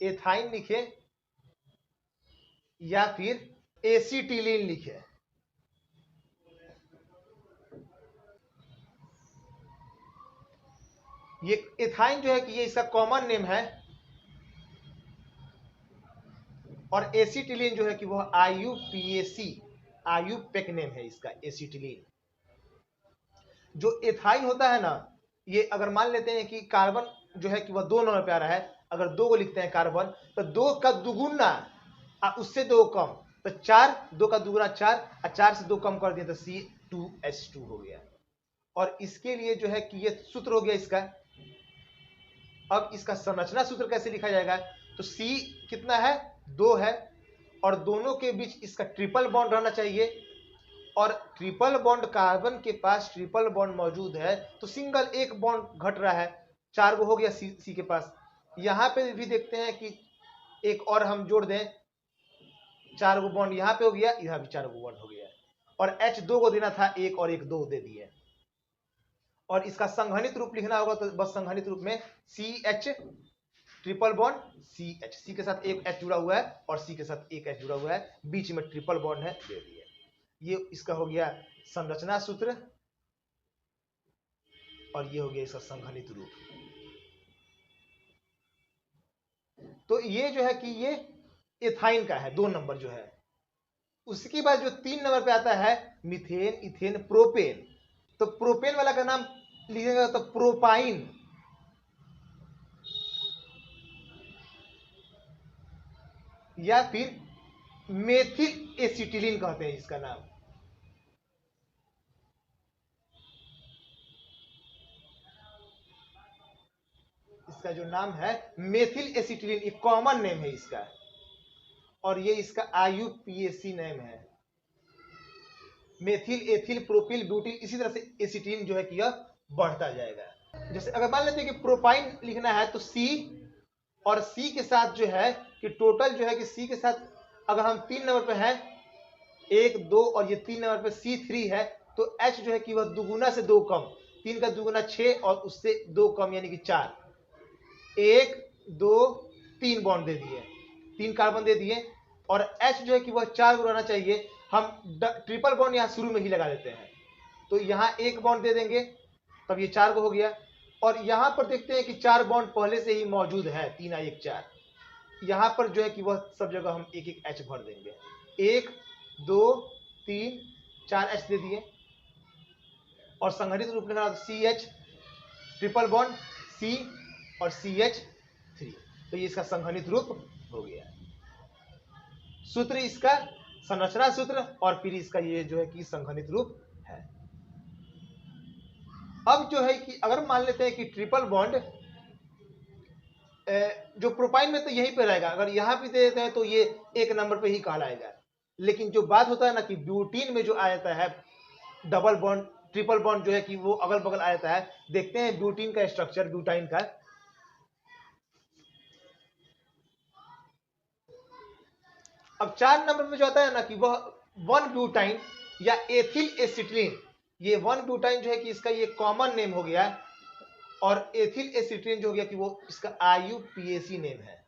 Speaker 1: एथाइन लिखे या फिर एसीटिलीन लिखे। ये एथाइन जो है कि ये इसका कॉमन नेम है, और एसीटिलीन जो है कि वह IUPAC आयुपेक नेम है इसका एसीटिलीन। जो एथाइन होता है ना, ये अगर मान लेते हैं कि कार्बन जो है कि वह 2 नंबर पे आ रहा है, अगर 2 को लिखते हैं कार्बन तो 2 का दुगुना उससे 2 कम, तो 4, 2 का दुगुना 4, और 4 से 2 कम कर दिए तो C2H2 हो गया। और इसके लिए जो है कि ये सूत्र हो गया इसका। अब इसका संरचना सूत्र कैसे लिखा जाएगा, तो C कितना है 2 है, और दोनों के बीच इसका ट्रिपल बॉन्ड रहना चाहिए, और ट्रिपल बॉन्ड कार्बन के पास ट्रिपल बॉन्ड मौजूद है तो सिंगल एक बॉन्ड घट रहा है, 4 गो हो गया सी के पास। यहां पे भी देखते हैं कि एक और हम जोड़ दें, 4 गो बॉन्ड यहां पे हो गया, यहां भी 4 गो बॉन्ड हो गया, और H 2 को देना था, 1 और 1 2 दे दिए। और इसका संघनित रूप लिखना होगा तो बस संघनित रूप में CH triple bond CH, C के साथ एक H जुड़ा हुआ है और C के साथ एक H जुड़ा हुआ है, बीच में ट्रिपल बॉन्ड है, दे दिए। ये इसका हो गया संरचना सूत्र, और ये हो गया इसका संघनित रूप। तो ये जो है कि ये एथाइन का है 2 नंबर जो है। उसके बाद जो 3 नंबर पे आता है मीथेन इथेन प्रोपेन। तो प्रोपेन वाला का नाम लिखेगा तो प्रोपाइन। या फिर मेथिल एसिटिलीन कहते हैं इसका नाम। इसका जो नाम है मेथिल एसिटिलीन, एक कॉमन नेम है इसका, और ये इसका IUPAC नेम है। मेथिल, एथिल, प्रोपिल, ब्यूटिल, इसी तरह से एसिटिलीन जो है कि यह बढ़ता जाएगा। जैसे अगर मान लेते हैं कि प्रोपाइन लिखना है तो C, और C के साथ जो है कि टोटल जो है कि C के साथ अगर हम 3 नंबर पे हैं, 1 2 और ये 3 नंबर पे C3 है, तो H जो है कि वह दुगुना से 2 कम, 3 का दुगुना 6 और उससे 2 कम यानी कि 4, 1 2 3 बॉन्ड दे दिए, 3 कार्बन दे दिए, और H जो है कि वह 4 को रहना चाहिए। हम ट्रिपल बॉन्ड यहाँ शुरू में ही लगा देते हैं, तो यहाँ 1 बॉन्ड दे देंगे, तब ये 4 को हो गया। और यहाँ पर देखते हैं कि 4 बॉन्ड पहले से ही मौजूद है, 3 1 4, यहाँ पर जो है कि वह सब जगह हम 1 1 H भर देंगे, 1 2 3 4 H दे दिए, और संघनित रूप में CH ट्रिपल बॉन्ड C और CH3, तो ये इसका संघनित रूप हो गया। सूत्र इसका संरचना सूत्र, और फिर इसका ये जो है कि संघनित रूप है। अब जो है कि अगर मान लेते हैं कि ट्रिपल बॉन्ड जो प्रोपाइन में तो यहीं पे रहेगा, अगर यहाँ भी दे देते हैं तो ये 1 नंबर पे ही कहलाएगा। लेकिन जो बात होता है ना कि ब्यूटीन में जो आ जाता है डबल बॉन्ड, ट्रिपल बॉन्ड जो है कि वो अगल बगल आ जाता है। देखते हैं ब्यूटीन का स्ट्रक्चर, ब्यूटाइन का। अब 4 नंबर में जो आता है ना कि वह 1 ब्यूटाइन या एथिल एसिटिलीन, ये 1 ब्यूटाइन जो है कि इसका ये कॉमन नेम हो गया, और एथिल एसिटिलीन जो हो गया कि वो इसका IUPAC नेम है।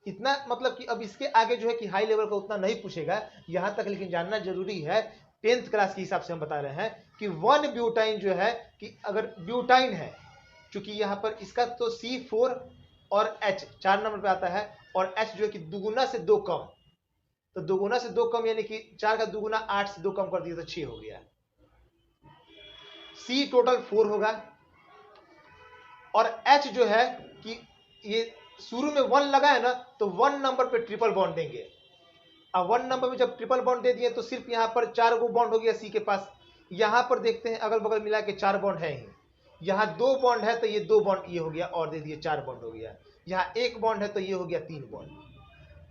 Speaker 1: इतना मतलब कि अब इसके आगे जो है कि हाई लेवल का उतना नहीं पूछेगा यहां तक, लेकिन जानना जरूरी है। 10th क्लास के हिसाब से हम बता रहे हैं कि 1 ब्यूटाइन जो है कि अगर ब्यूटाइन है, चूंकि यहाँ पर इसका तो C4 और H 4 नंबर पे आता है, और H जो है कि दुगुना से 2 कम, तो दुगुना से 2 कम यानी कि 4 का दुगुना 8 से 2 कम कर दिया तो 6 हो गया। C टोटल 4 होगा, और H जो है कि ये शुरू में 1 लगा है ना, तो 1 नंबर पे ट्रिपल बॉन्ड देंगे। अब 1 नंबर में जब ट्रिपल बॉन्ड दे दिए तो सिर्फ यहाँ पर 4 गो बॉन्ड हो गया C के पास। यहाँ पर देखते हैं अगल बगल मिला के 4 बॉन्ड है ही, यहाँ 2 बॉन्ड है तो ये 2 बॉन्ड ये हो गया, और दे दिए 4 बॉन्ड हो गया। यहाँ 1 बॉन्ड है तो ये हो गया 3 बॉन्ड।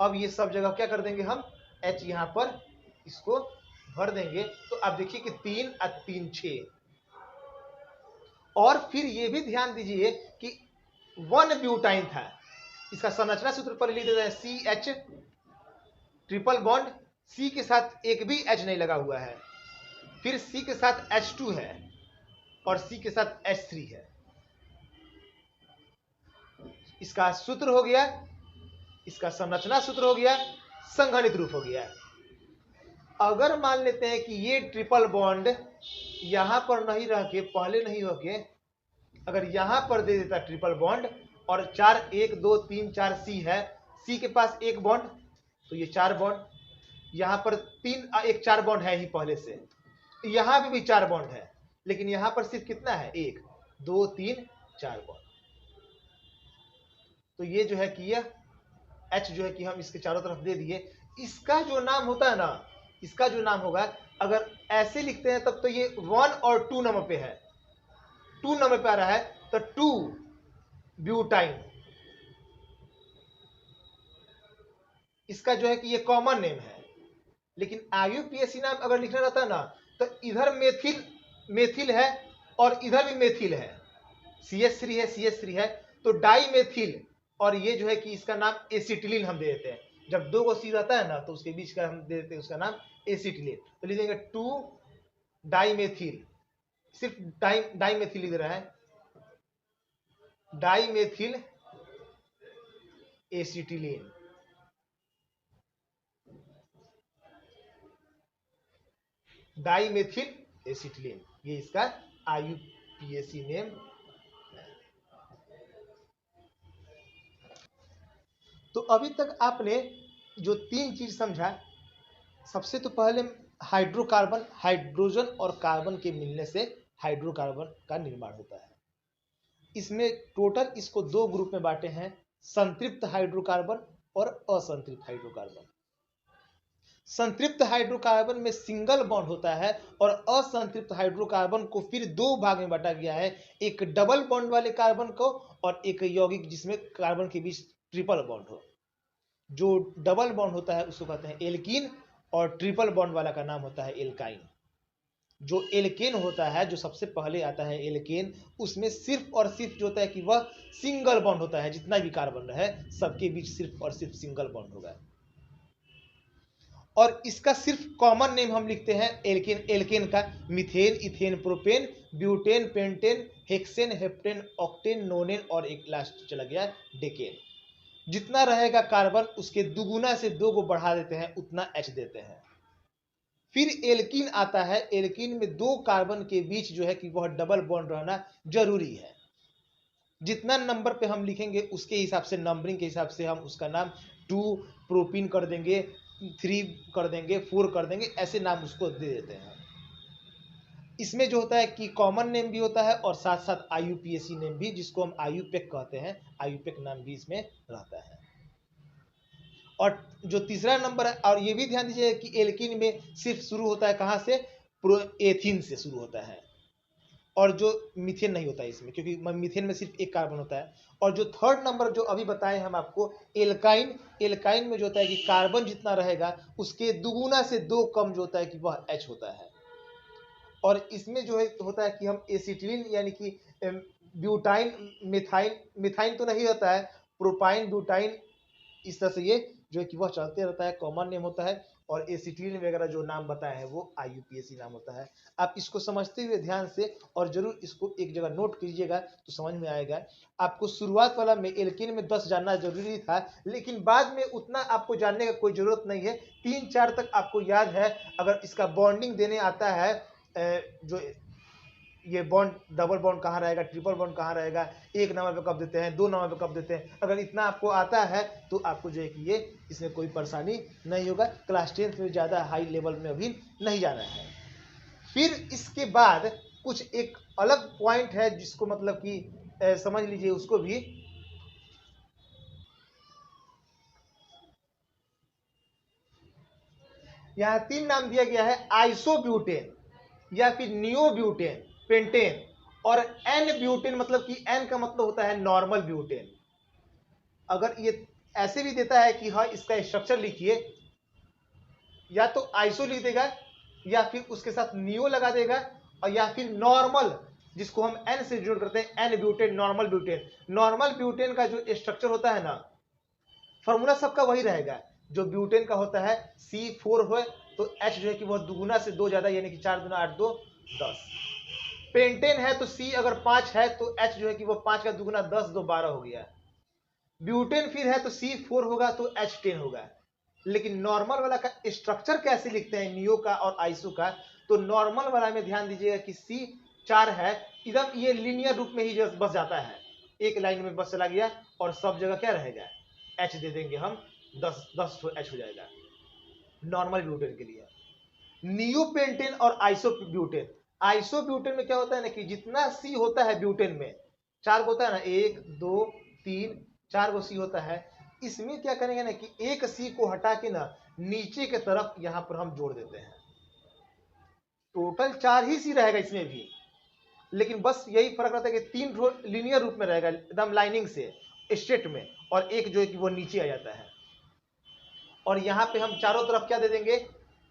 Speaker 1: अब ये सब जगह क्या कर देंगे हम, H यहाँ पर इसको भर देंगे, तो अब देखिए कि 3 और 3 6। और फिर ये भी ध्यान दीजिए कि 1 ब्यूटाइन था, इसका संरचना सूत्र पर लिख देते हैं CH ट्रिपल बॉन्ड, C के साथ एक भी H नहीं लगा हुआ है, फिर C के साथ H2 है, और C के साथ H3 है। इसका सूत्र हो गया, इसका संरचना सूत्र हो गया, संघनित रूप हो गया। अगर मान लेते हैं कि ये ट्रिपल बॉन्ड यहां पर नहीं रह के, पहले नहीं होके अगर यहां पर दे देता ट्रिपल बॉन्ड, और 4 1 2 3 4 C है, C के पास 1 बॉन्ड, तो ये 4 बॉन्ड, यहां पर 3 1 4 बॉन्ड है ही पहले से, यहां भी 4 बॉन्ड है, लेकिन यहां पर सिर्फ कितना है, 1 2 3 4 बॉन्ड। तो ये जो है कि यह H जो है कि हम इसके चारों तरफ दे दिए। इसका जो नाम होता है ना, इसका जो नाम होगा, अगर ऐसे लिखते हैं तब तो ये 1 और 2 नंबर पे है, 2 नंबर पे आ रहा है, तो 2 ब्यूटाइन, इसका जो है कि ये कॉमन नेम है। लेकिन IUPAC नाम अगर लिखना रहता है ना, तो इधर मेथिल है और इधर भी मेथिल है, CH3 है, CH3 है, तो डाई मेथिल, और ये जो है कि इसका नाम एसिटिलीन हम दे देते हैं। जब 2 को C रहता है ना, तो उसके बीच का हम दे देते हैं उसका नाम एसिटिलीन, तो लिख देंगे 2 डाईमेथिल, सिर्फ डाईमेथिल लिख रहा है, डाईमेथिल एसिटिलीन। डाईमेथिल एसिटिलीन, ये इसका IUPAC नेम है। तो अभी तक आपने जो 3 चीज समझा, सबसे तो पहले हाइड्रोकार्बन, हाइड्रोजन और कार्बन के मिलने से हाइड्रोकार्बन का निर्माण होता है। इसमें टोटल इसको 2 ग्रुप में बांटे हैं, संतृप्त हाइड्रोकार्बन और असंतृप्त हाइड्रोकार्बन। संतृप्त हाइड्रोकार्बन में सिंगल बॉन्ड होता है और असंतृप्त हाइड्रोकार्बन को फिर दो भाग में बांटा गया है, एक डबल बॉन्ड वाले कार्बन को और एक यौगिक जिसमें कार्बन के बीच ट्रिपल बॉन्ड हो। जो डबल बॉन्ड होता है उसको कहते हैं एल्कीन और ट्रिपल बॉन्ड वाला का नाम होता है एल्काइन। जो एल्केन होता है, जो सबसे पहले आता है एल्केन, उसमें सिर्फ और सिर्फ जो होता है कि वह सिंगल बॉन्ड होता है, जितना भी कार्बन है सबके बीच सिर्फ और सिर्फ सिंगल बॉन्ड होगा। और इसका सिर्फ कॉमन नेम हम लिखते हैं एल्केन, एल्केन का methane, ethane, propane, butane, pentane, hexane, heptane, octane, नोनेन और एक लास्ट चला गया डेकेन। जितना रहेगा कार्बन उसके दुगुना से दो को बढ़ा देते हैं, उतना एच देते हैं। फिर एल्कीन आता है, एल्कीन में दो कार्बन के बीच जो है कि वह डबल बॉन्ड रहना जरूरी है। जितना नंबर पे हम लिखेंगे उसके हिसाब से, नंबरिंग के हिसाब से हम उसका नाम 2 प्रोपीन कर देंगे, 3 कर देंगे, 4 कर देंगे, ऐसे नाम उसको दे देते हैं। इसमें जो होता है कि कॉमन नेम भी होता है और साथ साथ आईयूपीएसी नेम भी, जिसको हम आईयूपेक कहते हैं, आईयूपेक नाम भी इसमें रहता है। और जो तीसरा नंबर है, और ये भी ध्यान दीजिए कि एल्कीन में सिर्फ शुरू होता है कहां से, एथीन से शुरू होता है, और जो मीथेन नहीं होता है इसमें, क्योंकि मीथेन में सिर्फ एक कार्बन होता है। और जो थर्ड नंबर जो अभी बताए हम आपको एल्काइन, एल्काइन में जो होता है कि कार्बन जितना रहेगा उसके दुगुना से दो कम जो होता है कि वह H होता है। और इसमें जो है होता है कि हम एसिटिलीन यानी कि ब्यूटाइन, मिथाइन, मिथाइन तो नहीं होता है, प्रोपाइन, ब्यूटाइन, इस तरह से ये जो है कि वह चलते रहता है, कॉमन नेम होता है। और एसिटिलीन वगैरह जो नाम बताया है वो आईयूपीएसी नाम होता है। आप इसको समझते हुए ध्यान से और जरूर इसको एक जगह नोट कीजिएगा तो समझ में आएगा। आपको शुरुआत वाला में एल्कीन में 10 जानना जरूरी था, लेकिन बाद में उतना आपको जानने का कोई जरूरत नहीं है। 3-4 तक आपको याद है। अगर इसका बॉन्डिंग देने आता है, जो ये बॉन्ड, डबल बॉन्ड कहाँ रहेगा, ट्रिपल बॉन्ड कहाँ रहेगा, एक नंबर पे कब देते हैं, दो नंबर पे कब देते हैं, अगर इतना आपको आता है तो आपको जो है कि ये इसमें कोई परेशानी नहीं होगा। क्लास 10th में ज़्यादा हाई लेवल में अभी नहीं जाना है। फिर इसके बाद कुछ एक अलग पॉइंट है जिसको मतलब कि समझ लीजिए उसको भी। यहाँ 3 नाम दिया गया है, आइसोब्यूटेन या फिर नियोब्यूटेन, पेंटेन और एन ब्यूटेन। मतलब कि एन का मतलब होता है नॉर्मल ब्यूटेन। अगर ये ऐसे भी देता है कि हाँ इसका स्ट्रक्चर लिखिए, या तो आइसो लिख देगा या फिर उसके साथ नियो लगा देगा, और या फिर नॉर्मल, जिसको हम एन से जोड़ करते हैं, n butane, normal butane. Normal butane का जो स्ट्रक्चर होता है ना, फॉर्मूला सबका वही रहेगा। जो ब्यूटेन का होता है C4 हो तो H जो है कि वह दुगुना से दो ज्यादा, यानी कि 4 दूना 8 2 10। पेंटेन है तो C अगर 5 है तो H जो है कि वह 5 का दुगुना 10 2 12 हो गया। ब्यूटेन फिर है तो C4 होगा तो H 10 होगा। लेकिन नॉर्मल वाला का स्ट्रक्चर कैसे लिखते हैं, नियो का और आइसो का, तो नॉर्मल वाला में ध्यान दीजिएगा कि C4 है, एकदम ये लीनियर रूप में ही बस जाता है, एक लाइन में बस चला गया, और सब जगह क्या रहेगा, H दे देंगे हम, 10 H हो जाएगा नॉर्मल ब्यूटेन के लिए। नियो पेंटेन और आइसो ब्यूटेन, आइसो ब्यूटेन में क्या होता है ना कि जितना C होता है ब्यूटेन में, 4 होता है ना, 1 2 3 4 C होता है। इसमें क्या करेंगे ना कि एक C को हटा के ना नीचे के तरफ यहां पर हम जोड़ देते हैं। टोटल 4 ही C रहेगा इसमें भी, लेकिन बस यही फर्क रहता है कि 3 लीनियर रूप में रहेगा एकदम लाइनिंग से स्ट्रेट में, और एक जो है कि वो नीचे आ जाता है। और यहां पे हम चारों तरफ क्या दे देंगे,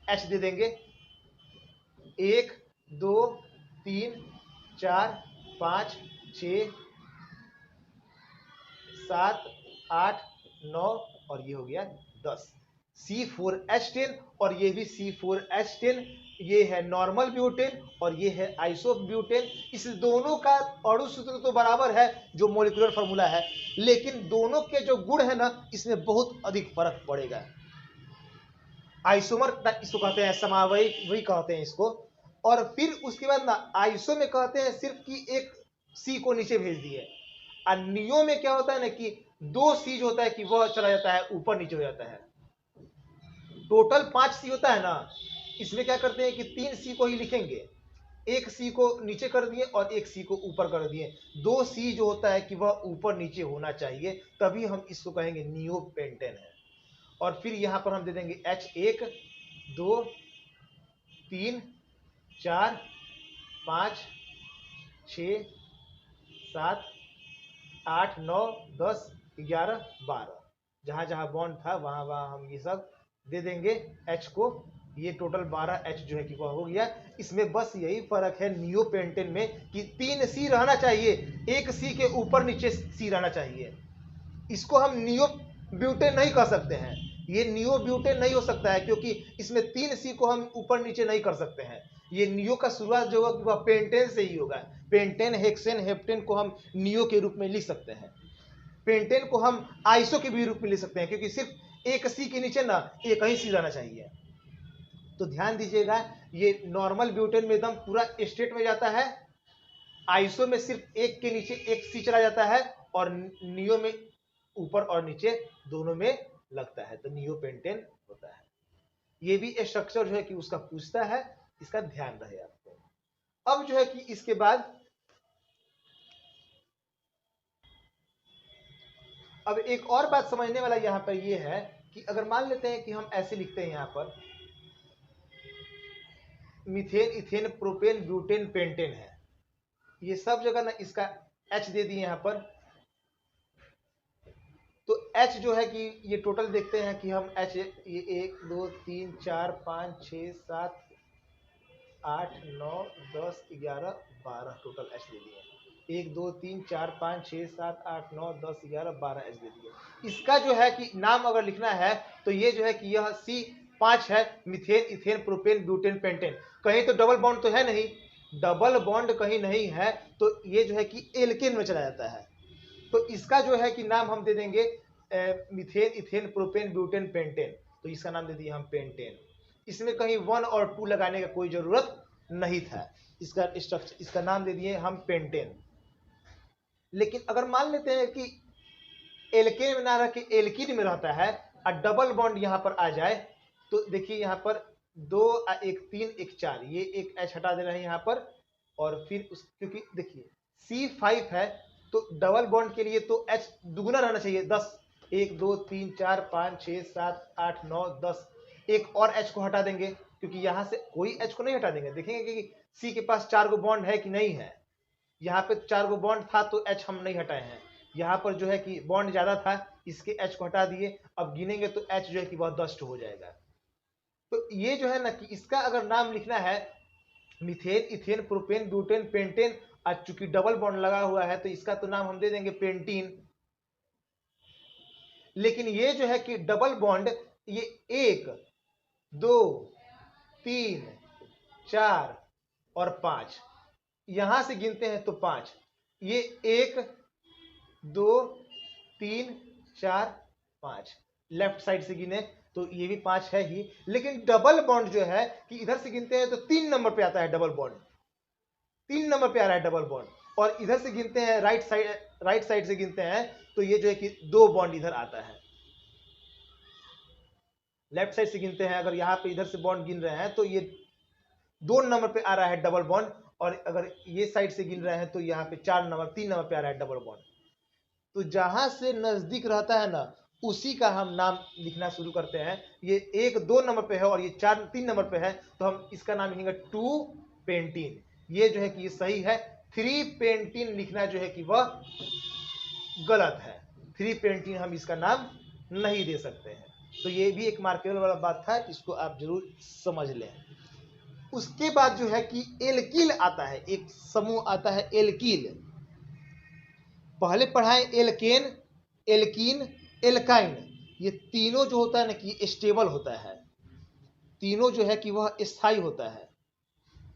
Speaker 1: H दे देंगे। 1 2 3 4 5 6 7 8 9 और ये हो गया 10, C4H10 और ये भी C4H10। ये है नॉर्मल ब्यूटेन और ये है आइसो ब्यूटेन। इस दोनों का अणु सूत्र तो बराबर है जो मोलिकुलर फार्मूला है, लेकिन दोनों के जो गुण है ना इसमें बहुत अधिक फर्क पड़ेगा। आइसोमर इसको कहते हैं, समावयवी वही कहते हैं इसको। और फिर उसके बाद ना आइसो में कहते हैं सिर्फ कि एक C को नीचे भेज दिए, और नियो में क्या होता है ना कि 2 C जो होता है कि वह चला जाता है ऊपर नीचे हो जाता है। टोटल 5 C होता है ना, इसमें क्या करते हैं कि 3 C को ही लिखेंगे, एक सी को नीचे कर दिए और एक सी को ऊपर कर दिए। दो सी जो होता है कि वह ऊपर नीचे होना चाहिए, तभी हम इसको कहेंगे नियोपेंटेन है। और फिर यहां पर हम दे देंगे H1 2 3 4 5 6 7 8 9 10 11 12, जहां जहां बॉन्ड था वहां वहां हम ये सब दे देंगे H को। ये टोटल 12 H जो है कि वह हो गया। इसमें बस यही फर्क है नियोपेंटेन में कि 3 C रहना चाहिए, एक C के ऊपर नीचे C रहना चाहिए। इसको हम नियो ब्यूटेन नहीं कह सकते हैं, ये नियो ब्यूटेन नहीं हो सकता है, क्योंकि इसमें 3 C को हम ऊपर नीचे नहीं कर सकते हैं। ये नियो का शुरुआत जो होगा वह पेंटेन से ही होगा। पेंटेन, हेक्सेन, हेप्टेन को हम नियो के रूप में लिख सकते हैं। पेंटेन को हम आइसो के भी रूप में लिख सकते हैं, क्योंकि सिर्फ एक सी के नीचे ना एक ही सी रहना चाहिए। तो ध्यान दीजिएगा, ये नॉर्मल ब्यूटेन में एकदम पूरा स्ट्रेट में जाता है, आइसो में सिर्फ एक के नीचे एक सी चला जाता है, और नियो में ऊपर और नीचे दोनों में लगता है, तो नियो पेंटेन होता है। ये भी स्ट्रक्चर जो है कि उसका पूछता है, इसका ध्यान रहे आपको। अब जो है कि इसके बाद अब एक और बात समझने वाला यहां पर ये है कि अगर मान लेते हैं कि हम ऐसे लिखते हैं यहां पर methane, ethane, propane, butane, pentane है, ये सब जगह ना इसका H दे दिए यहां पर। तो H जो है कि ये टोटल देखते हैं कि हम H ये 1 2 3 4 5 6 7 8 9 10 11 12 टोटल H दे दिए। 1 2 3 4 5 6 7 8 9 10 11 12 H दे दिए। इसका जो है कि नाम अगर लिखना है तो ये जो है कि यह C5 है, methane, ethane, propane, butane, pentane. कहीं तो डबल बॉन्ड तो है नहीं, डबल बॉन्ड कहीं नहीं है, तो ये जो है कि एल्केन में चला जाता है। तो इसका जो है कि नाम हम दे देंगे methane, ethane, propane, butane, pentane. तो इसका नाम दे दिए हम पेंटेन। इसमें कहीं 1 और 2 लगाने का कोई जरूरत नहीं था, इसका स्ट्रक्चर, इसका नाम दे दिए हम पेंटेन। लेकिन अगर मान लेते हैं कि एल्केन में ना रह के एल्कीन में रहता है और डबल बॉन्ड यहां पर आ जाए, तो देखिए यहां पर 2 1 3 1 4, ये एक H हटा दे रहे हैं यहां पर। और फिर उस क्योंकि देखिए C5 है, तो डबल बॉन्ड के लिए तो H दुगुना रहना चाहिए, 10, 1 2 3 4 5 6 7 8 9 10, एक और H को हटा देंगे, क्योंकि यहां से कोई H को नहीं हटा देंगे। देखेंगे कि C के पास 4 गो बॉन्ड है कि नहीं है, यहाँ पे 4 गो बॉन्ड था तो H हम नहीं हटाए हैं। यहाँ पर जो है कि बॉन्ड ज्यादा था, इसके H को हटा दिए। अब गिनेंगे तो H जो है कि बहुत 10 हो जाएगा। तो ये जो है ना कि इसका अगर नाम लिखना है methane, ethane, propane, butane, pentane, और चूंकि डबल बॉन्ड लगा हुआ है तो इसका तो नाम हम दे देंगे पेंटीन। लेकिन ये जो है कि डबल बॉन्ड, ये 1 2 3 4 और 5, यहां से गिनते हैं तो 5, ये 1 2 3 4 5, लेफ्ट साइड से गिने तो ये भी 5 है ही। लेकिन डबल बॉन्ड जो है कि इधर से गिनते हैं तो 3 नंबर पे आता है डबल बॉन्ड, 3 नंबर पे आ रहा है डबल बॉन्ड। और इधर से गिनते हैं राइट साइड से गिनते हैं तो ये जो है कि 2 बॉन्ड इधर आता है। लेफ्ट साइड से गिनते हैं, अगर यहाँ पे इधर से बॉन्ड गिन रहे हैं तो ये 2 नंबर पे आ रहा है डबल बॉन्ड, और अगर ये साइड से गिन रहे हैं तो यहाँ पे 3 नंबर पे आ रहा है डबल बॉन्ड। तो जहां से नजदीक रहता है ना, उसी का हम नाम लिखना शुरू करते हैं। ये 1 2 नंबर पे है और ये 3 नंबर पे है, तो हम इसका नाम लिखेंगे 2 पेंटीन। ये जो है कि ये सही है। 3 पेंटीन लिखना जो है कि वह गलत है, 3 पेंटीन हम इसका नाम नहीं दे सकते हैं। तो ये भी एक मार्केबल वाला बात था, इसको आप जरूर समझ लें। उसके बाद जो है कि एल्किल आता है, एक समूह आता है एल्किल। पहले पढ़ाए एल्केन, एल्कीन, एल्काइन। ये तीनों जो होता है ना कि स्टेबल होता है, तीनों जो है कि वह स्थायी होता है।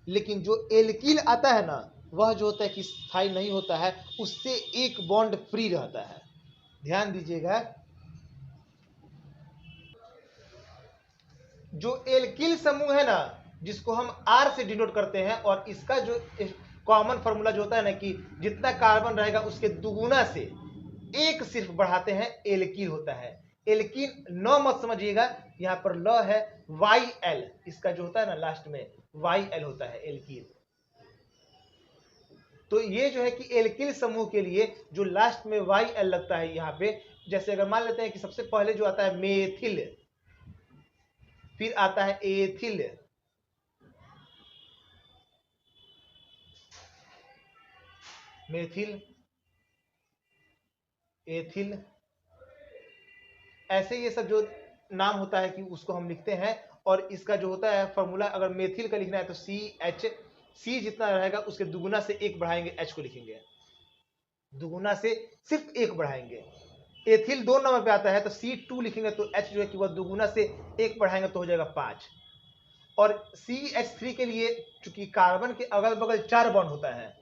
Speaker 1: लेकिन जो एल्किल आता है ना, वह जो होता है कि स्थायी नहीं होता है, उससे एक बॉन्ड फ्री रहता है। ध्यान दीजिएगा, जो एल्किल समूह है ना, जिसको हम R से डिनोट करते हैं, और इसका जो कॉमन फॉर्मूला जो होता है ना कि जितना कार्बन रहेगा उसके दुगुना से एक सिर्फ बढ़ाते हैं, एल्किल होता है। एल्किन न मत समझिएगा, यहां पर ल है, YL इसका जो होता है ना लास्ट में YL होता है एल्किल। तो ये जो है कि एल्किल समूह के लिए जो लास्ट में YL लगता है यहाँ पे, जैसे अगर मान लेते हैं कि सबसे पहले जो आता है मेथिल, फिर आता है एथिल, मेथिल, एथिल, ऐसे ये सब जो नाम होता है कि उसको हम लिखते हैं। और इसका जो होता है फॉर्मूला, अगर मेथिल का लिखना है तो CH, C जितना रहेगा उसके दुगुना से 1 बढ़ाएंगे, H को लिखेंगे, दुगुना से सिर्फ 1 बढ़ाएंगे। एथिल 2 नंबर पे आता है तो C2 लिखेंगे तो H जो है कि वह दुगुना से 1 बढ़ाएंगे तो हो जाएगा 5। और CH3 के लिए चूंकि कार्बन के अगल बगल 4 बॉन्ड होता है,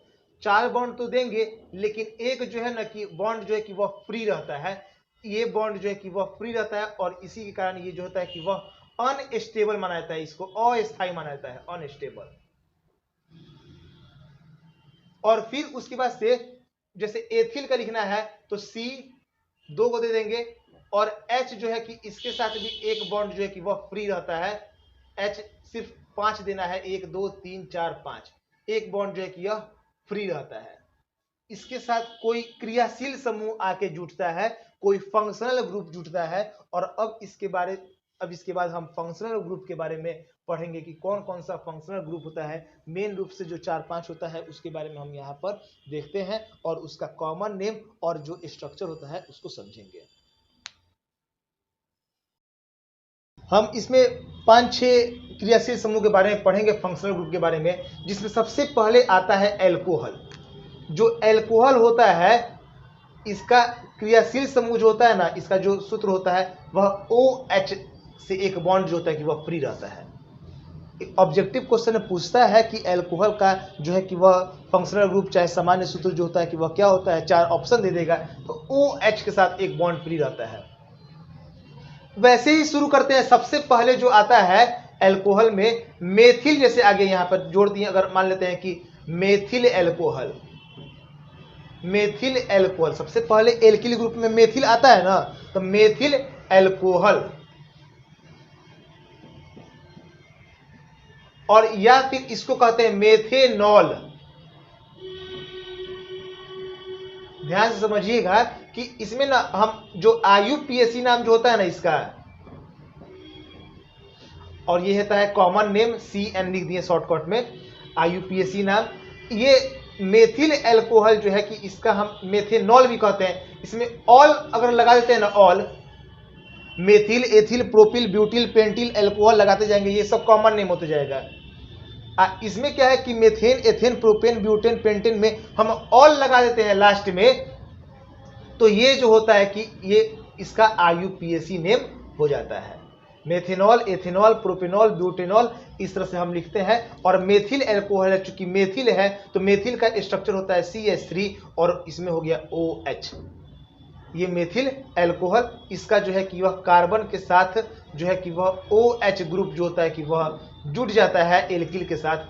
Speaker 1: 4 बॉन्ड तो देंगे, लेकिन एक जो है ना कि बॉन्ड जो है कि वह फ्री रहता है, ये बॉन्ड जो है कि वह फ्री रहता है, और इसी के कारण ये जो होता है कि वह अनस्टेबल माना जाता है, इसको अस्थायी माना जाता है, अनस्टेबल। और फिर उसके बाद से जैसे एथिल का लिखना है तो C 2 को दे देंगे, और H जो है कि इसके साथ भी एक बॉन्ड जो है कि वह फ्री रहता है, H सिर्फ 5 देना है, 1 2 3 4 5, एक बॉन्ड जो है कि यह फ्री रहता है। इसके साथ कोई क्रियाशील समूह आके जुटता है, कोई फंक्शनल ग्रुप जुटता है। और अब इसके बाद हम फंक्शनल ग्रुप के बारे में पढ़ेंगे कि कौन कौन सा फंक्शनल ग्रुप होता है। मेन रूप से जो 4-5 होता है उसके बारे में हम यहाँ पर देखते हैं, और उसका कॉमन नेम और जो स्ट्रक्चर होता है उसको समझेंगे। हम इसमें 5-6 क्रियाशील समूह के बारे में पढ़ेंगे, फंक्शनल ग्रुप के बारे में, जिसमें सबसे पहले आता है एल्कोहल। जो एल्कोहल होता है, इसका क्रियाशील समूह जो होता है ना, इसका जो सूत्र होता है वह OH से एक बॉन्ड जो होता है कि वह फ्री रहता है। ऑब्जेक्टिव क्वेश्चन पूछता है कि एल्कोहल का जो है कि वह फंक्शनल ग्रुप चाहे सामान्य सूत्र जो होता है कि वह क्या होता है, 4 ऑप्शन दे देगा, तो OH के साथ एक बॉन्ड फ्री रहता है। वैसे ही शुरू करते हैं। सबसे पहले जो आता है एल्कोहल में मेथिल, जैसे आगे यहाँ पर जोड़ दिए, अगर मान लेते हैं कि मेथिल एल्कोहल, मेथिल एल्कोहल सबसे पहले एल्किल ग्रुप में मेथिल आता है ना, तो मेथिल एल्कोहल। और या फिर इसको कहते हैं मेथेनॉल। ध्यान से समझिएगा कि इसमें ना हम जो IUPAC नाम जो होता है ना इसका, और ये होता है कॉमन नेम, CN लिख दिए शॉर्टकट में, IUPAC नाम। ये मेथिल एल्कोहल जो है कि इसका हम मेथेनॉल भी कहते हैं। इसमें ऑल अगर लगा देते हैं ना, all, methyl, ethyl, propyl, butyl, pentyl, alcohol लगाते जाएंगे, ये सब कॉमन नेम होते जाएगा। इसमें क्या है कि methane, ethane, propane, butane, pentane में हम ऑल लगा देते हैं लास्ट में, तो ये जो होता है कि ये इसका IUPAC नेम हो जाता है। मेथेनॉल, एथेनॉल, प्रोपेनॉल, ब्यूटेनॉल, इस तरह से हम लिखते हैं। और मेथिल एल्कोहल है, चूंकि मेथिल है तो मेथिल का स्ट्रक्चर होता है CH3, और इसमें हो गया OH। ये मेथिल एल्कोहल, इसका जो है कि वह कार्बन के साथ जो है कि वह OH ग्रुप जो होता है कि वह जुट जाता है एल्किल के साथ।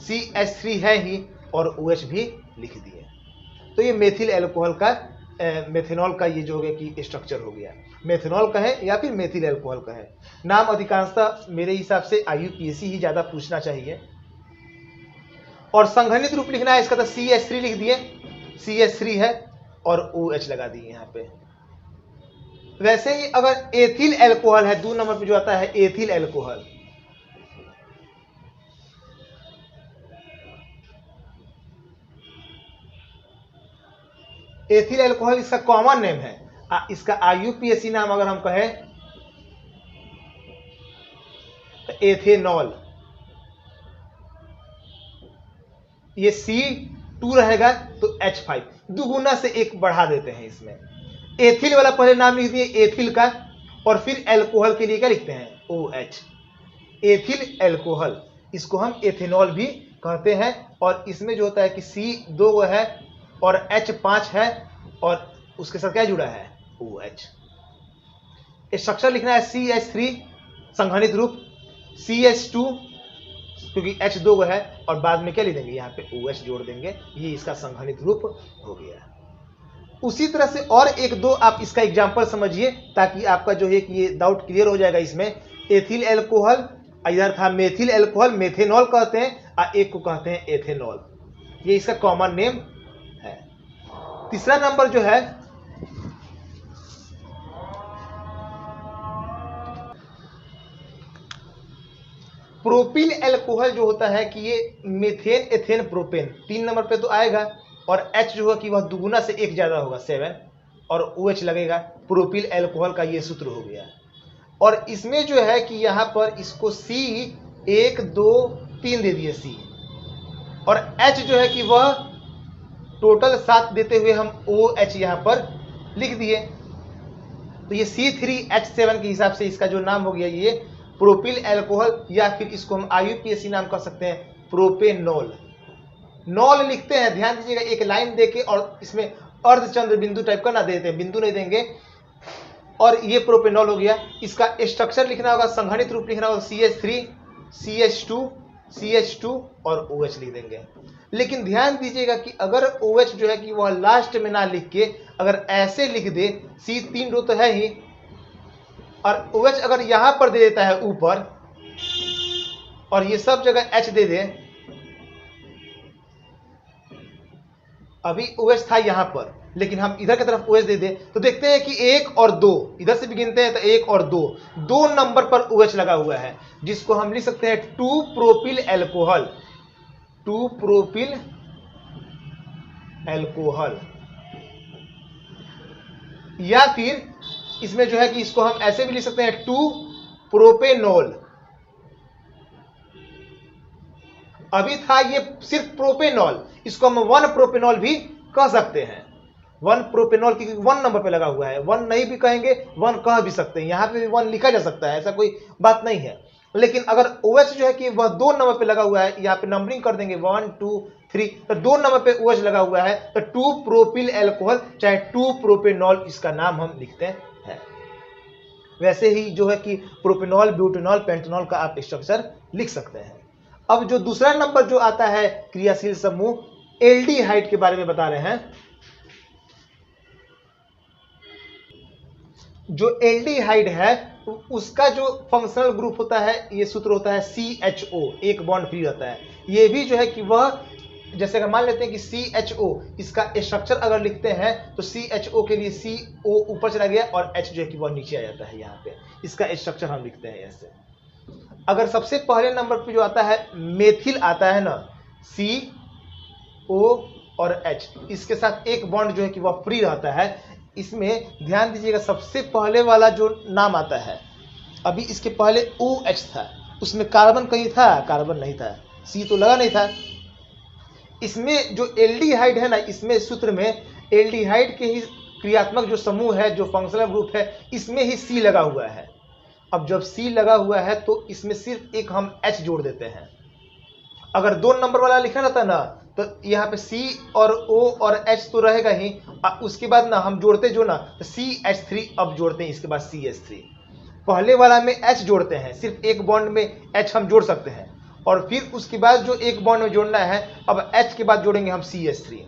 Speaker 1: CH3 है ही, और OH भी लिख दिए। तो ये मेथिल एल्कोहल का, मेथेनॉल का ये जो हो गया कि स्ट्रक्चर हो गया। मेथेनॉल का है या फिर मेथिल एल्कोहल का है। नाम अधिकांशतः मेरे हिसाब से IUPAC ही ज्यादा पूछना चाहिए। और संघनित रूप लिखना है इसका, तो CH3 लिख दिए, CH3 है, और OH लगा दिए यहाँ पे। वैसे ही अगर एथिल एल्कोहल है, 2 नंबर पे जो आता है एथिल एल्कोहल, एथिल एल्कोहल इसका कॉमन नेम है। इसका IUPAC नाम अगर हम कहें तो एथेनॉल। ये C2 रहेगा तो H5, दुगुना से 1 बढ़ा देते हैं इसमें। एथिल वाला पहले नाम लिख दिए एथिल का, और फिर एल्कोहल के लिए क्या लिखते हैं, OH। एथिल एल्कोहल, इसको हम एथेनॉल भी कहते हैं। और इसमें जो होता है कि C 2 है और H5 है, और उसके साथ क्या जुड़ा है, OH। स्ट्रक्चर लिखना है CH3 संघनित रूप, CH2 क्योंकि H 2 है, और बाद में क्या लिख देंगे, यहाँ पे OH जोड़ देंगे, ये इसका संघनित रूप हो गया। उसी तरह से और 1-2 आप इसका एग्जांपल समझिए, ताकि आपका जो है कि ये डाउट क्लियर हो जाएगा। इसमें एथिल एल्कोहल, इधर था मेथिल एल्कोहल, मेथेनॉल कहते हैं, और एक को कहते हैं एथेनॉल। ये इसका कॉमन नेम है। तीसरा नंबर जो है प्रोपिल एल्कोहल जो होता है कि ये मेथेन एथेन प्रोपेन 3 नंबर पे तो आएगा, और H जो है कि वह दुगुना से 1 ज्यादा होगा 7, और OH लगेगा। प्रोपिल एल्कोहल का ये सूत्र हो गया। और इसमें जो है कि यहाँ पर इसको C 1 2 3 दे दिए C, और H जो है कि वह टोटल 7 देते हुए हम OH यहाँ पर लिख दिए। तो ये C3H7 के हिसाब से इसका जो नाम हो गया ये प्रोपिल एल्कोहल, या फिर इसको हम IUPAC नाम कर सकते हैं, प्रोपेनॉल। नॉल लिखते हैं, ध्यान दीजिएगा, एक लाइन देके, और इसमें अर्धचंद्र बिंदु टाइप का ना देते हैं, बिंदु नहीं देंगे। और ये प्रोपेनॉल हो गया। इसका स्ट्रक्चर लिखना होगा, संघनित रूप लिखना होगा, CH3 CH2 CH2 और OH लिख देंगे। लेकिन ध्यान दीजिएगा कि अगर OH जो है कि वह लास्ट में ना लिख के अगर ऐसे लिख दे, C 3 रो तो है ही, और OH अगर यहां पर दे देता है ऊपर, और ये सब जगह H दे दे, अभी OH था यहां पर, लेकिन हम इधर की तरफ OH दे दे, तो देखते हैं कि 1 और 2, इधर से भी गिनते हैं तो 1 और 2 नंबर पर OH लगा हुआ है, जिसको हम लिख सकते हैं 2 प्रोपिल एल्कोहल, 2 प्रोपिल एल्कोहल। या फिर इसमें जो है कि इसको हम ऐसे भी लिख सकते हैं 2 प्रोपेनॉल। अभी था ये सिर्फ प्रोपेनॉल, इसको हम 1 प्रोपेनॉल भी कह सकते हैं। 1 प्रोपेनॉल क्योंकि 1 नंबर पे लगा हुआ है, 1 नहीं भी कहेंगे, 1 कह भी सकते हैं, यहां पे भी 1 लिखा जा सकता है, ऐसा कोई बात नहीं है। लेकिन अगर OH जो है कि वह 2 नंबर पे लगा हुआ है, यहाँ पे नंबरिंग कर देंगे 1 2 3, तो 2 नंबर पे OH लगा हुआ है, तो 2 प्रोपिल एल्कोहल चाहे 2 प्रोपेनॉल इसका नाम हम लिखते हैं। वैसे ही जो है कि प्रोपेनॉल, ब्यूटेनॉल, पेंटेनॉल का आप स्ट्रक्चर लिख सकते हैं। अब जो दूसरा नंबर जो आता है क्रियाशील समूह, एल्डिहाइड के बारे में बता रहे हैं। जो एल्डिहाइड है उसका जो फंक्शनल ग्रुप होता है, ये सूत्र होता है CHO, एक बॉन्ड फ्री रहता है। ये भी जो है कि वह, जैसे अगर मान लेते हैं कि CHO, इसका स्ट्रक्चर अगर लिखते हैं तो CHO के लिए CO ऊपर चला गया और H जो है कि वह नीचे आ जाता है। यहाँ पे इसका स्ट्रक्चर हम लिखते हैं ऐसे। अगर सबसे पहले नंबर पे जो आता है मेथिल आता है ना, CO और H, इसके साथ एक बॉन्ड जो है कि वह फ्री रहता है। इसमें ध्यान दीजिएगा, सबसे पहले वाला जो नाम आता है, अभी इसके पहले OH था, उसमें कार्बन कहीं था? कार्बन नहीं था, C तो लगा नहीं था। इसमें जो एल्डिहाइड है ना, इसमें सूत्र में एल्डिहाइड के ही क्रियात्मक जो समूह है, जो फंक्शनल ग्रुप है, इसमें ही C लगा हुआ है। अब जब C लगा हुआ है तो इसमें सिर्फ एक हम H जोड़ देते हैं। अगर 2 नंबर वाला लिखा रहता ना, तो यहाँ पे C और O और H तो रहेगा ही, उसके बाद ना हम जोड़ते जो ना, तो CH3 अब जोड़ते हैं, इसके बाद CH3। पहले वाला में H जोड़ते हैं, सिर्फ एक बॉन्ड में H हम जोड़ सकते हैं, और फिर उसके बाद जो एक बॉन्ड में जोड़ना है, अब H के बाद जोड़ेंगे हम CH3।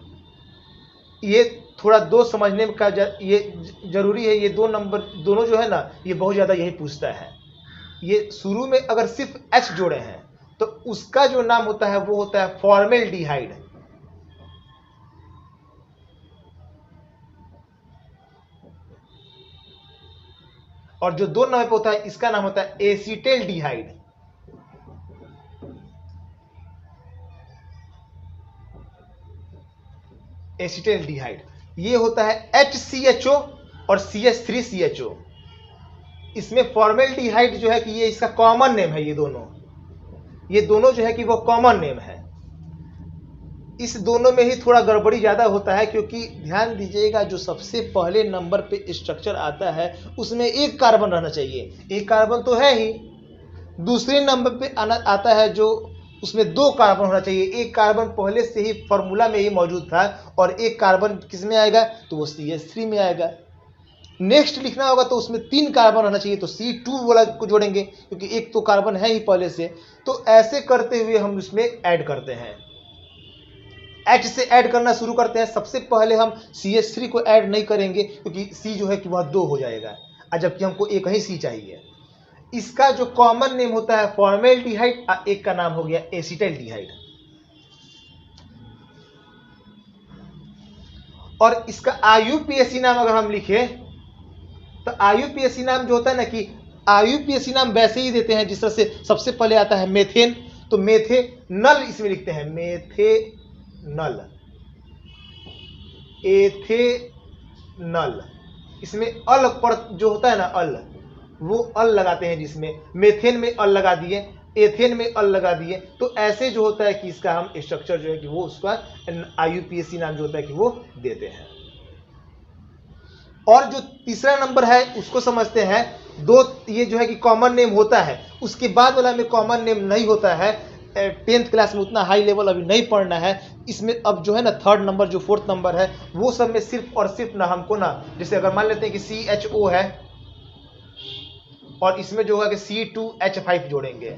Speaker 1: ये थोड़ा दो समझने का ये जरूरी है। ये 2 नंबर दोनों जो है ना, ये बहुत ज़्यादा यही पूछता है। ये शुरू में अगर सिर्फ H जोड़े हैं तो उसका जो नाम होता है वो होता है फॉर्मेल्डिहाइड। और जो 2 नंबर पे होता है इसका नाम होता है एसिटेल्डिहाइड। एसिटेल्डिहाइड ये होता है HCHO और CH3CHO। इसमें फॉर्मेल्डिहाइड जो है कि ये इसका कॉमन नेम है। ये दोनों जो है कि वो कॉमन नेम है। इस दोनों में ही थोड़ा गड़बड़ी ज़्यादा होता है, क्योंकि ध्यान दीजिएगा, जो सबसे पहले नंबर पे स्ट्रक्चर आता है उसमें एक कार्बन रहना चाहिए, एक कार्बन तो है ही। दूसरे नंबर पे आता है जो उसमें 2 कार्बन होना चाहिए, एक कार्बन पहले से ही फॉर्मूला में ही मौजूद था, और एक कार्बन किस में आएगा? तो वो CH3 में आएगा। नेक्स्ट लिखना होगा तो उसमें 3 कार्बन रहना चाहिए, तो C2 वाला को जोड़ेंगे, क्योंकि एक तो कार्बन है ही पहले से। तो ऐसे करते हुए हम उसमें ऐड करते हैं, H से ऐड करना शुरू करते हैं। सबसे पहले हम CH3 को ऐड नहीं करेंगे, क्योंकि C जो है कि वह 2 हो जाएगा, जबकि हमको एक ही C चाहिए। इसका जो कॉमन नेम होता है फॉर्मेल्डिहाइड, एक का नाम हो गया एसिटेल्डिहाइड। और इसका IUPAC नाम अगर हम लिखे तो IUPAC नाम जो होता है ना कि IUPAC नाम वैसे ही देते हैं जिस तरह से सबसे पहले आता है मेथेन, तो मेथेनल इसमें लिखते हैं, मेथेनल, एथेनल, इसमें अल पर जो होता है ना अल, वो अल लगाते हैं, जिसमें मेथेन में अल लगा दिए, एथेन में अल लगा दिए, तो ऐसे जो होता है कि इसका हम स्ट्रक्चर जो है कि वो उसका IUPAC नाम जो होता है कि वो देते हैं। और जो तीसरा नंबर है उसको समझते हैं। दो ये जो है कि कॉमन नेम होता है, उसके बाद वाला में कॉमन नेम नहीं होता है। 10th क्लास में उतना हाई लेवल अभी नहीं पढ़ना है। इसमें अब जो है ना थर्ड नंबर जो फोर्थ नंबर है वो सब में सिर्फ और सिर्फ ना हमको ना, जैसे अगर मान लेते हैं कि CHO है और इसमें जो होगा कि C2H5 जोड़ेंगे,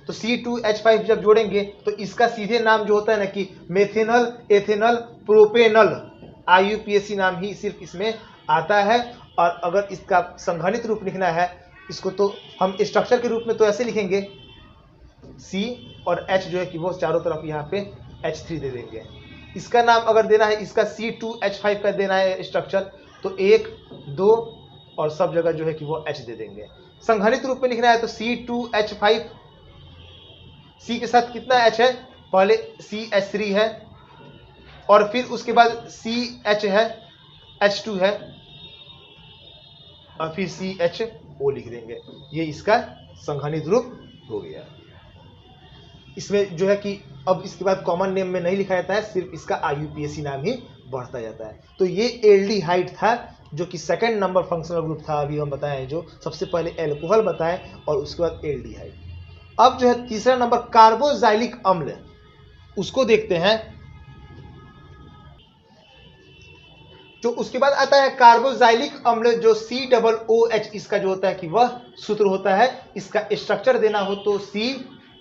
Speaker 1: तो C2H5 जब जोड़ेंगे तो इसका सीधे नाम जो होता है ना कि मेथेनल, एथेनल, प्रोपेनल, IUPAC नाम ही सिर्फ इसमें आता है। और अगर इसका संघनित रूप लिखना है इसको, तो हम स्ट्रक्चर के रूप में तो ऐसे लिखेंगे, C और H जो है कि वो चारों तरफ यहाँ पे H3 दे देंगे। इसका नाम अगर देना है, इसका C2H5 का देना है स्ट्रक्चर, तो 1, 2 और सब जगह जो है कि वो H दे देंगे। संघनित रूप में लिखना है तो C2H5, C के साथ कितना H है, पहले CH3 है और फिर उसके बाद CH है, H2 है और फिर CHO लिख देंगे। ये इसका संघनित रूप हो गया। इसमें जो है कि अब इसके बाद कॉमन नेम में नहीं लिखा जाता है, सिर्फ इसका IUPAC नाम ही बढ़ता जाता है। तो ये एल्डिहाइड था जो कि सेकंड नंबर फंक्शनल ग्रुप था, अभी हम बताएं, जो सबसे पहले एल्कोहल बताएं और उसके बाद एल्डिहाइड। अब जो है तीसरा नंबर कार्बोजाइलिक अम्ल, उसको देखते हैं। जो उसके बाद आता है कार्बोजाइलिक अम्ल जो COOH, इसका जो होता है कि वह सूत्र होता है। इसका स्ट्रक्चर देना हो तो C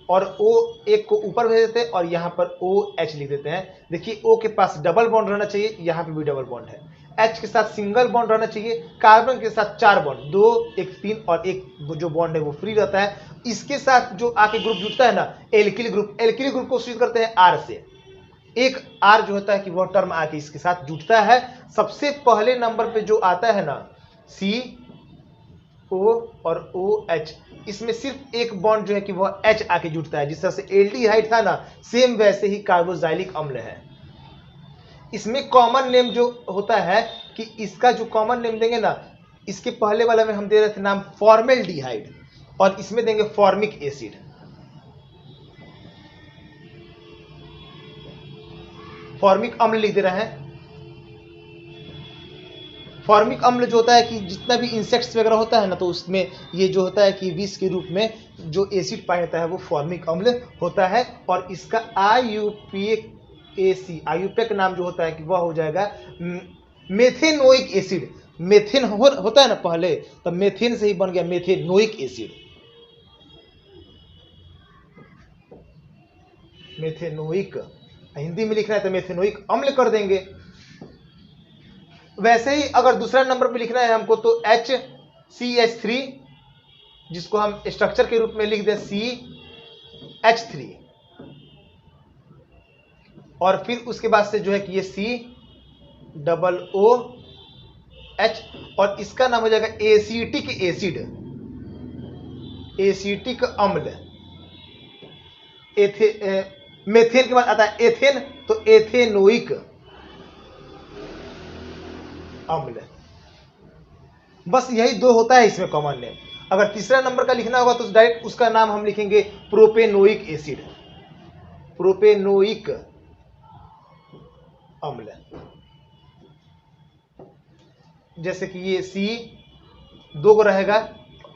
Speaker 1: और O एक को ऊपर भेज देते हैं और यहाँ पर OH लिख देते हैं। देखिए O के पास डबल बॉन्ड रहना चाहिए, यहाँ पे भी डबल बॉन्ड है। H के साथ सिंगल बॉन्ड रहना चाहिए, कार्बन के साथ 4 बॉन्ड, 2, 1, 3 और एक जो बॉन्ड है वो फ्री रहता है। इसके साथ जो आके ग्रुप जुड़ता है ना एल्किल ग्रुप, एल्किल ग्रुप को सूचित करते हैं R से। एक R जो होता है कि वह टर्म आके इसके साथ जुटता है। सबसे पहले नंबर पे जो आता है ना CO और OH, इसमें सिर्फ एक बॉन्ड जो है कि वह H आके जुटता है। जिस तरह से एल्डिहाइड था ना, सेम वैसे ही कार्बोजाइलिक अम्ल है। इसमें कॉमन नेम जो होता है कि इसका जो कॉमन नेम देंगे ना, इसके पहले वाला में हम दे रहे थे नाम फॉर्मेल्डिहाइड और इसमें देंगे फॉर्मिक एसिड। फॉर्मिक अम्ल लिख दे रहे हैं। फॉर्मिक अम्ल जो होता है कि जितना भी इंसेक्ट्स वगैरह होता है ना, तो उसमें ये जो होता है कि विष के रूप में जो एसिड पाया जाता है वो फॉर्मिक अम्ल होता है। और इसका IUPAC नाम जो होता है कि वह हो जाएगा मेथेनोइक एसिड। मेथेन होता है ना पहले, तब मेथेन से ही बन गया मेथेनोइक एसिड। मेथेनोइक हिंदी में लिखना है तो मेथेनोइक अम्ल कर देंगे। वैसे ही अगर दूसरा नंबर पे लिखना है हमको तो HCH3, जिसको हम स्ट्रक्चर के रूप में लिख दें CH3 और फिर उसके बाद से जो है कि ये COOH और इसका नाम हो जाएगा एसिटिक एसिड, एसिटिक अम्ल। मेथेन के बाद आता है एथेन, तो एथेनोइक अम्ल। बस यही दो होता है इसमें कॉमन नेम। अगर तीसरा नंबर का लिखना होगा तो डायरेक्ट उसका नाम हम लिखेंगे प्रोपेनोइक एसिड, प्रोपेनोइक अम्ल। जैसे कि ये C 2 गो रहेगा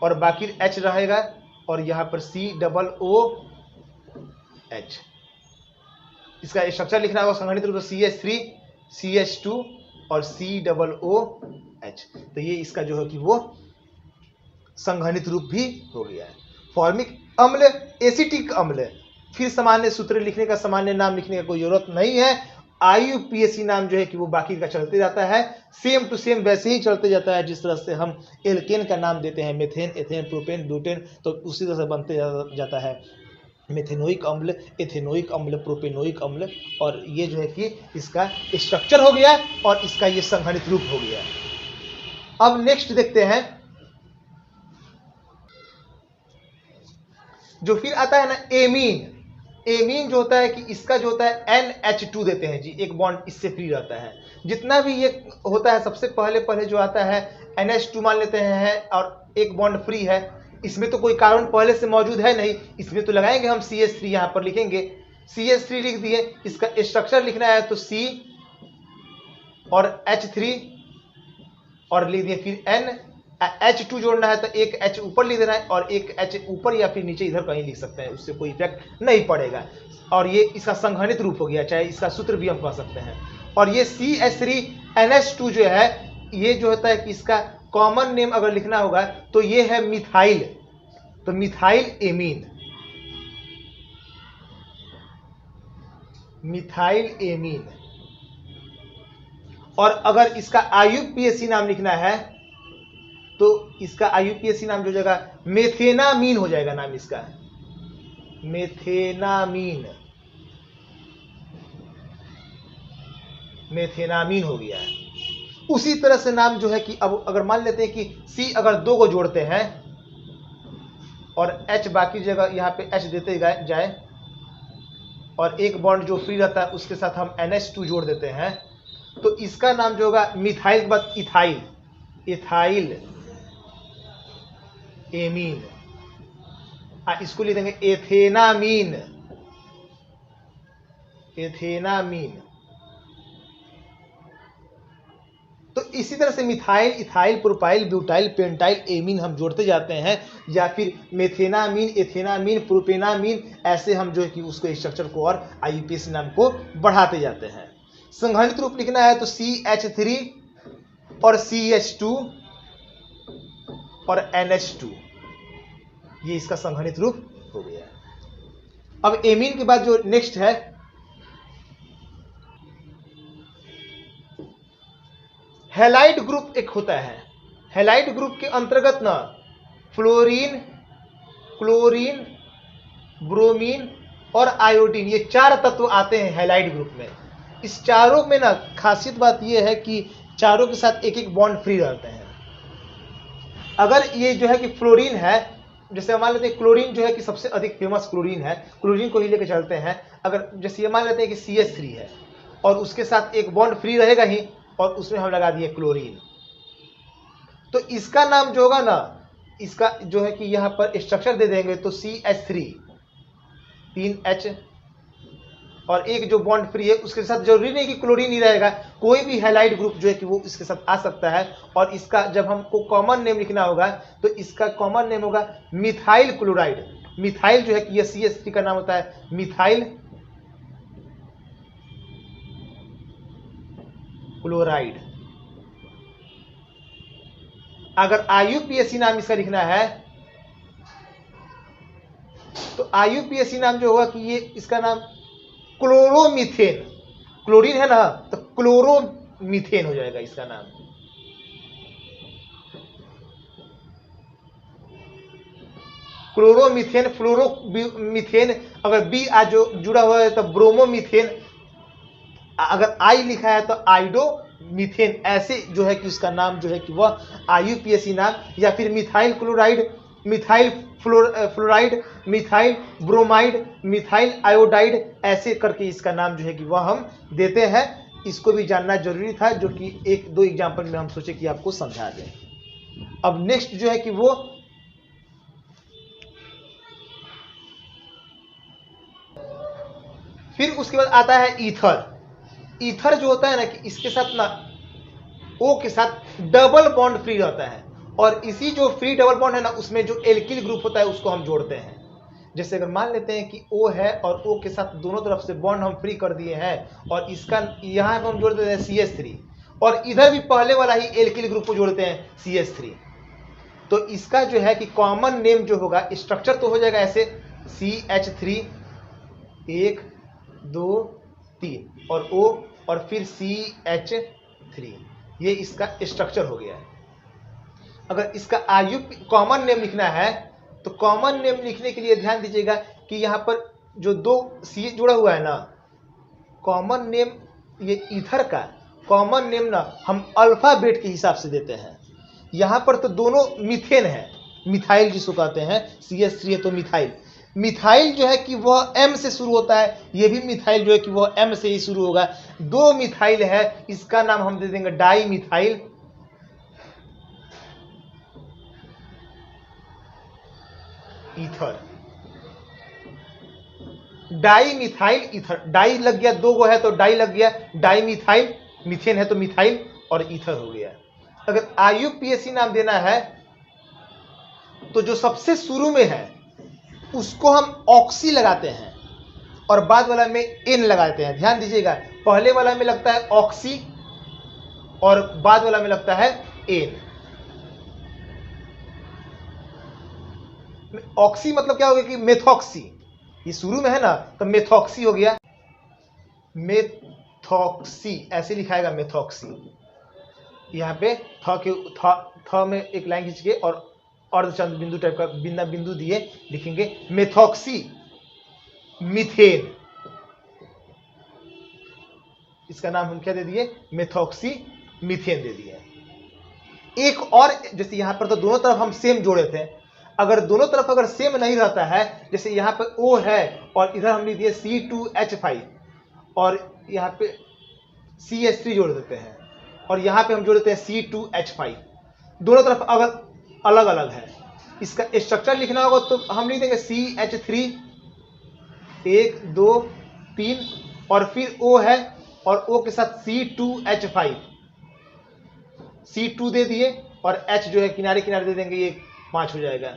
Speaker 1: और बाकी H रहेगा और यहां पर COOH। इसका स्ट्रक्चर लिखना होगा संगठित रूप से CH3, CH2 और COOH। तो ये इसका जो है कि वो संघनित रूप भी हो गया है। फॉर्मिक अम्ल, एसिटिक अम्ल, फिर सामान्य सूत्र लिखने का, सामान्य नाम लिखने का कोई जरूरत नहीं है। IUPAC नाम जो है कि वो बाकी का चलते जाता है, सेम टू सेम वैसे ही चलते जाता है जिस तरह से हम एल्केन का नाम देते हैं, मेथेन, एथेन, प्रोपेन, ब्यूटेन, तो उसी तरह से बनते जाता है। मेथेनोइक अम्ल, एथेनोइक अम्ल, प्रोपेनोइक अम्ल, और ये जो है कि इसका स्ट्रक्चर हो गया और इसका ये संघनित रूप हो गया। अब नेक्स्ट देखते हैं, जो फिर आता है ना एमीन। एमीन जो होता है कि इसका जो होता है NH2 देते हैं जी, एक बॉन्ड इससे फ्री रहता है। जितना भी ये होता है सबसे पहले जो आता है NH2 मान लेते हैं और एक बॉन्ड फ्री है, इसमें तो कोई कार्बन पहले से मौजूद है नहीं, इसमें तो लगाएंगे हम CH3, यहां पर लिखेंगे CH3 लिख दिए। इसका स्ट्रक्चर लिखना है तो C और H3 और लिख दिए, फिर N, H2 जोड़ना है तो एक H ऊपर लिख देना है और एक H ऊपर या फिर नीचे इधर कहीं लिख सकते हैं, उससे कोई इफेक्ट नहीं पड़ेगा। और ये इसका संघनित रूप हो गया, चाहे इसका सूत्र भी हम कह सकते हैं। और ये CH3NH2 जो है, ये जो होता है कि इसका कॉमन नेम अगर लिखना होगा तो ये है मिथाइल, तो मिथाइल एमीन, मिथाइल एमीन। और अगर इसका IUPAC नाम लिखना है तो इसका IUPAC नाम जो जाएगा मेथेनामीन हो जाएगा नाम इसका, मेथेनामीन, मेथेनामीन हो गया। उसी तरह से नाम जो है कि अब अगर मान लेते हैं कि C अगर 2 को जोड़ते हैं और H बाकी जगह यहाँ पे H देते जाए और एक बॉन्ड जो फ्री रहता है उसके साथ हम NH2 जोड़ देते हैं, तो इसका नाम जो होगा मिथाइल के बाद इथाइल, इथाइल एमीन। इसको लिख देंगे एथेनामीन, एथेनामीन। तो इसी तरह से methyl, ethyl, propyl, butyl, pentyl, amine हम जोड़ते जाते हैं, या फिर मेथेनामीन, एथेनामीन, प्रोपेनामीन, ऐसे हम जो है कि उसको स्ट्रक्चर को और IUPAC नाम को बढ़ाते जाते हैं। संघनित रूप लिखना है तो CH3 और CH2 और NH2, ये इसका संघनित रूप हो गया। अब एमीन के बाद जो नेक्स्ट है हैलाइड ग्रुप एक होता है। हैलाइड ग्रुप के अंतर्गत ना फ्लोरीन, क्लोरीन, ब्रोमीन और आयोडीन, ये 4 तत्व आते हैं हैलाइड ग्रुप में। इस चारों में ना खासियत बात यह है कि चारों के साथ एक एक बॉन्ड फ्री रहते हैं। अगर ये जो है कि फ्लोरीन है, जैसे मान लेते हैं क्लोरीन जो है कि सबसे अधिक फेमस क्लोरीन है, क्लोरीन को ही लेकर चलते हैं। अगर जैसे ये मान लेते हैं कि CH3 है और उसके साथ एक बॉन्ड फ्री रहेगा ही और उसमें हम लगा दिए क्लोरीन, तो इसका नाम जो होगा ना, इसका जो है कि यहाँ पर स्ट्रक्चर दे देंगे तो CH3 3H और एक जो बॉन्ड फ्री है उसके साथ जरूरी नहीं कि क्लोरीन ही रहेगा, कोई भी हैलाइड ग्रुप जो है कि वो इसके साथ आ सकता है। और इसका जब हमको कॉमन नेम लिखना होगा तो इसका कॉमन नेम होगा मिथाइल क्लोराइड। मिथाइल जो है कि ये CH3 का नाम होता है मिथाइल क्लोराइड। अगर IUPAC नाम इसका लिखना है तो IUPAC नाम जो होगा कि ये इसका नाम क्लोरोमीथेन, क्लोरीन है ना तो क्लोरोमीथेन हो जाएगा इसका नाम। क्लोरोमीथेन, फ्लोरोमीथेन, अगर B आज जो जुड़ा हुआ है तो ब्रोमोमीथेन, अगर I लिखा है तो आइडोमीथेन, ऐसे जो है कि उसका नाम जो है कि वह IUPAC नाम, या फिर methyl chloride, methyl fluoride, methyl bromide, methyl iodide, ऐसे करके इसका नाम जो है कि वह हम देते हैं। इसको भी जानना जरूरी था, जो कि 1-2 एग्जाम्पल में हम सोचे कि आपको समझा दें। अब नेक्स्ट जो है कि वो फिर उसके बाद आता है ईथर। ईथर जो होता है ना कि इसके साथ ना O के साथ डबल बॉन्ड फ्री रहता है, और इसी जो फ्री डबल बॉन्ड है ना उसमें जो एल्किल ग्रुप होता है उसको हम जोड़ते हैं। जैसे अगर मान लेते हैं कि O है और O के साथ दोनों तरफ से बॉन्ड हम फ्री कर दिए हैं और इसका यहाँ पर हम जोड़ देते हैं CH3, और इधर भी पहले वाला ही एल्किल ग्रुप को जोड़ते हैं CH3, तो इसका जो है कि कॉमन नेम जो होगा, स्ट्रक्चर तो हो जाएगा ऐसे CH3 1 2 3 और O और फिर CH3, ये इसका स्ट्रक्चर हो गया है। अगर इसका कॉमन नेम लिखना है तो कॉमन नेम लिखने के लिए ध्यान दीजिएगा कि यहाँ पर जो दो सी जुड़ा हुआ है ना, कॉमन नेम ये ईथर का कॉमन नेम ना हम अल्फाबेट के हिसाब से देते हैं। यहाँ पर तो दोनों मीथेन है, मिथाइल जिसको कहते हैं, CH3 है तो मिथाइल। मिथाइल जो है कि वह M से शुरू होता है, ये भी मिथाइल जो है कि वह M से ही शुरू होगा। दो मिथाइल है, इसका नाम हम दे देंगे dimethyl ether. Dimethyl ether, di लग गया, दो गो है तो डाई लग गया, डाई मिथाइल, मीथेन है तो मिथाइल और ईथर हो गया। अगर IUPAC नाम देना है तो जो सबसे शुरू में है उसको हम ऑक्सी लगाते हैं और बाद वाला में एन लगाते हैं। ध्यान दीजिएगा, पहले वाला में लगता है ऑक्सी और बाद वाला में लगता है एन। ऑक्सी मतलब क्या हो गया कि मेथॉक्सी, ये शुरू में है ना तो मेथॉक्सी हो गया, मेथॉक्सी ऐसे लिखाएगा मेथॉक्सी। यहाँ पे थ में एक लाइन खींच के और अर्धचंद्र बिंदु टाइप का बिंदा बिंदु दिए लिखेंगे मेथॉक्सी मीथेन। इसका नाम हम क्या दे दिए, मेथॉक्सी मीथेन दे दिए। एक और, जैसे यहाँ पर तो दोनों तरफ हम सेम जोड़े थे, अगर दोनों तरफ अगर सेम नहीं रहता है, जैसे यहाँ पे O है और इधर हम लिख दिए C2H5 और यहाँ पे CH3 जोड़ देते हैं और यहाँ पे हम जोड़ देते हैं C2H5, दोनों तरफ अगर अलग अलग है, इसका स्ट्रक्चर लिखना होगा तो हम लिख देंगे CH3 1 2 3 और फिर O है और O के साथ C2H5, C2 दे दिए और H जो है किनारे किनारे दे देंगे, ये 5 हो जाएगा।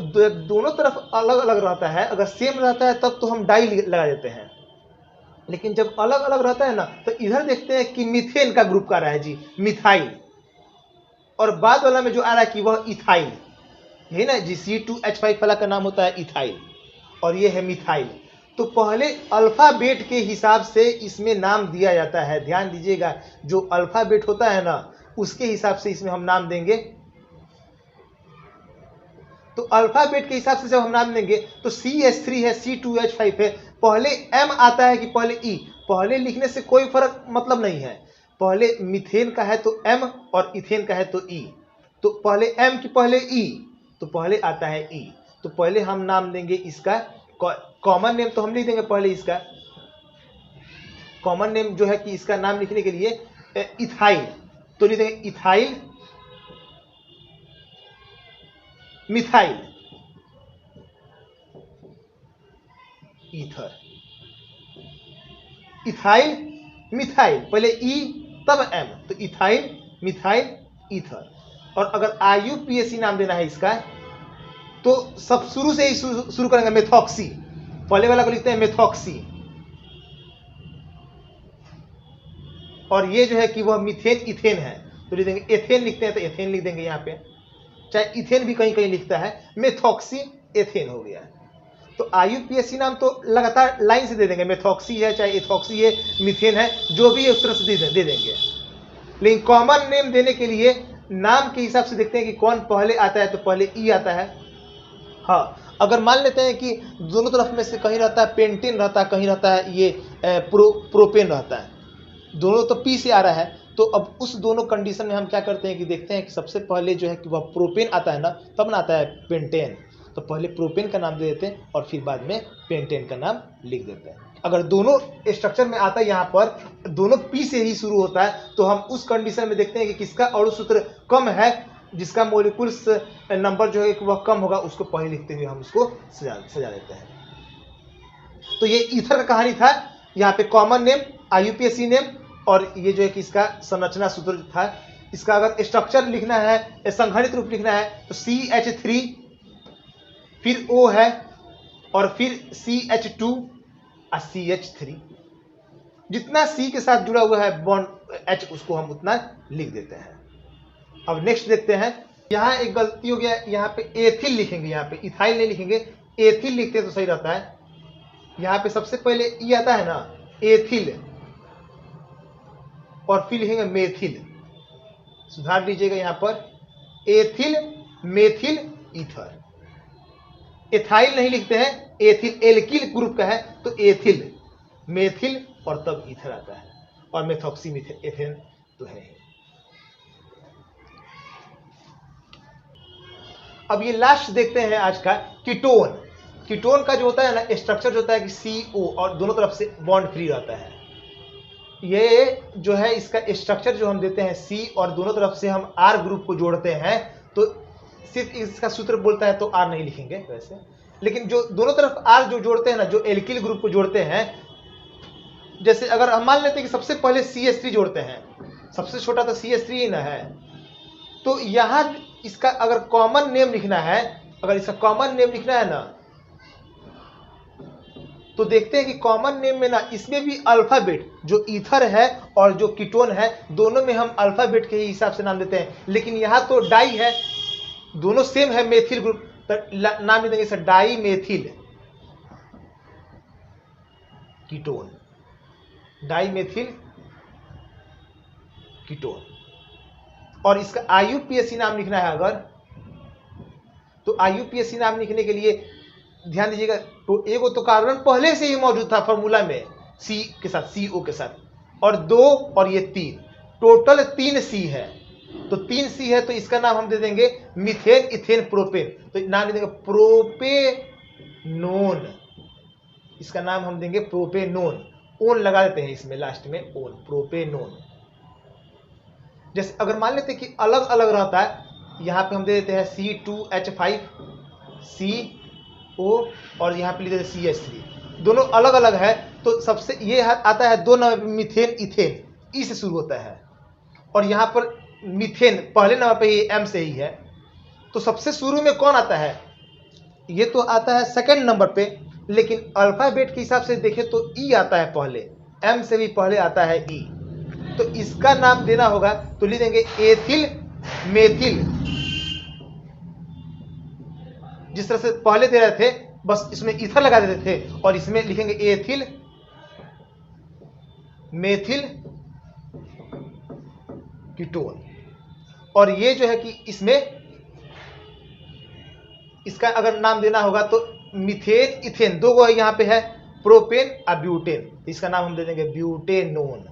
Speaker 1: दोनों तरफ अलग अलग रहता है, अगर सेम रहता है तब तो हम डाई लगा देते हैं, लेकिन जब अलग अलग रहता है ना तो इधर देखते हैं कि मीथेन का ग्रुप का रहा है जी, मिथाइल, और बाद वाला में जो आ रहा है कि वह इथाइल, यही ना जी, C2H5 वाला का नाम होता है इथाइल और ये है मिथाइल। तो पहले अल्फाबेट के हिसाब से इसमें नाम दिया जाता है। ध्यान दीजिएगा, जो अल्फाबेट होता है ना उसके हिसाब से इसमें हम नाम देंगे। तो अल्फाबेट के हिसाब से जब हम नाम देंगे तो CH3 है, C2H5 है, पहले M आता है कि पहले E, पहले लिखने से कोई फर्क मतलब नहीं है, पहले मीथेन का है तो M और इथेन का है तो E, तो पहले M की पहले E, तो पहले आता है E। तो पहले हम नाम देंगे इसका कॉमन नेम, तो हम लिख देंगे पहले इसका कॉमन नेम जो है कि इसका नाम लिखने के लिए इथाइल, तो लिख देंगे ethyl methyl ether. Ethyl methyl, पहले E तब M, तो इथाइल मिथाइल ईथर। और अगर IUPAC नाम देना है इसका तो सब शुरू से ही शुरू करेंगे मेथॉक्सी, पहले वाला को लिखते हैं मेथॉक्सी, और ये जो है कि वह मीथेन इथेन है तो लिख देंगे एथेन, लिखते हैं तो एथेन लिख देंगे, यहाँ पे चाहे इथेन भी कहीं कहीं लिखता है, मेथॉक्सी एथेन हो गया। तो IUPAC नाम तो लगातार लाइन से दे देंगे, मेथॉक्सी है चाहे एथॉक्सी है, मीथेन है, जो भी है उस तरह से दे देंगे। लेकिन कॉमन नेम देने के लिए नाम के हिसाब से देखते हैं कि कौन पहले आता है, तो पहले E आता है। हाँ, अगर मान लेते हैं कि दोनों तरफ में से कहीं रहता है पेंटेन रहता है, कहीं रहता है ये प्रोपेन रहता है, दोनों तो P से आ रहा है, तो अब उस दोनों कंडीशन में हम क्या करते हैं कि देखते हैं कि सबसे पहले जो है कि वह प्रोपेन आता है ना, तब ना आता है पेंटेन, तो पहले प्रोपेन का नाम दे देते हैं और फिर बाद में पेंटेन का नाम लिख देते हैं। अगर दोनों स्ट्रक्चर में आता है, यहाँ पर दोनों P से ही शुरू होता है, तो हम उस कंडीशन में देखते हैं कि किसका अणु सूत्र कम है, जिसका मॉलिक्यूल्स नंबर जो है कि वह कम होगा, उसको पहले लिखते हुए हम उसको सजा देते हैं। तो ये ईथर का कहानी था, यहाँ पे कॉमन नेम, IUPAC नेम, और ये जो है कि इसका संरचना सूत्र था। इसका अगर स्ट्रक्चर लिखना है, संघनित रूप लिखना है तो CH3 फिर O है और फिर CH2 और CH3, जितना C के साथ जुड़ा हुआ है बॉन्ड H उसको हम उतना लिख देते हैं। अब नेक्स्ट देखते हैं, यहाँ एक गलती हो गया, यहाँ पे एथिल लिखेंगे, यहाँ पे इथाइल नहीं लिखेंगे, एथिल लिखते हैं तो सही रहता है। यहाँ पे सबसे पहले E आता है ना, एथिल, और फिर लिखेंगे मेथिल, सुधार लीजिएगा यहाँ पर एथिल मेथिल ईथर। एथाइल नहीं लिखते हैं, एथिल, एल्किल ग्रुप का है तो एथिल, मेथिल और तब ईथर आता है, और मेथॉक्सी एथेन तो है। अब ये लास्ट देखते हैं आज का कीटोन। कीटोन का जो होता है ना स्ट्रक्चर जो होता है कि CO और दोनों तरफ से बॉन्ड फ्री रहता है। ये जो है इसका स्ट्रक्चर जो हम देते हैं C और दोनों तरफ से हम R ग्रुप को जोड़ते हैं, तो सिर्फ इसका सूत्र बोलता है तो R नहीं लिखेंगे वैसे, लेकिन जो दोनों तरफ R जो जोड़ते हैं ना, जो एल्किल ग्रुप को जोड़ते हैं, जैसे अगर हम मान लेते हैं कि सबसे पहले CH3 जोड़ते हैं, सबसे छोटा तो CH3 ही ना है, तो यहां इसका अगर कॉमन नेम लिखना है, अगर इसका कॉमन नेम लिखना है ना, तो देखते हैं कि कॉमन नेम में ना इसमें भी अल्फाबेट, जो ईथर है और जो कीटोन है, दोनों में हम अल्फाबेट के ही हिसाब से नाम देते हैं। लेकिन यहां तो डाई है, दोनों सेम है, मेथिल ग्रुप, तो नाम देंगे sir dimethyl ketone, dimethyl ketone. और इसका IUPAC नाम लिखना है अगर, तो IUPAC नाम लिखने के लिए ध्यान दीजिएगा, तो एगो तो कार्बन पहले से ही मौजूद था फॉर्मूला में C के साथ, CO के साथ, और 2 और ये 3, टोटल 3 C है, तो 3 C है, तो इसका नाम हम दे देंगे मीथेन इथेन प्रोपेन, तो नाम दे देंगे प्रोपेनोन, इसका नाम हम देंगे प्रोपेनोन, ओन लगा देते हैं इसमें लास्ट में, ओन, प्रोपेनोन। जैसे अगर मान लेते हैं कि अलग अलग रहता है, यहाँ पे हम दे देते हैं C2H5CO और यहाँ पे ले देते हैं CH3, दोनों अलग अलग है, तो सबसे ये आता है 2 नंबर पे मीथेन इथेन, ई से शुरू होता है, और यहाँ पर मीथेन पहले नंबर पे ये M से ही है, तो सबसे शुरू में कौन आता है, ये तो आता है सेकंड नंबर पे, लेकिन अल्फाबेट के हिसाब से देखें तो E आता है पहले, M से भी पहले आता है E, तो इसका नाम देना होगा, तो लिख देंगे एथिल मेथिल, जिस तरह से पहले दे रहे थे बस इसमें ईथर लगा देते थे, और इसमें लिखेंगे एथिल मेथिल कीटोन। और ये जो है कि इसमें इसका अगर नाम देना होगा तो मीथेन इथेन, 2 गो यहां पे है, प्रोपेन और ब्यूटेन, इसका नाम हम दे देंगे ब्यूटेनोन,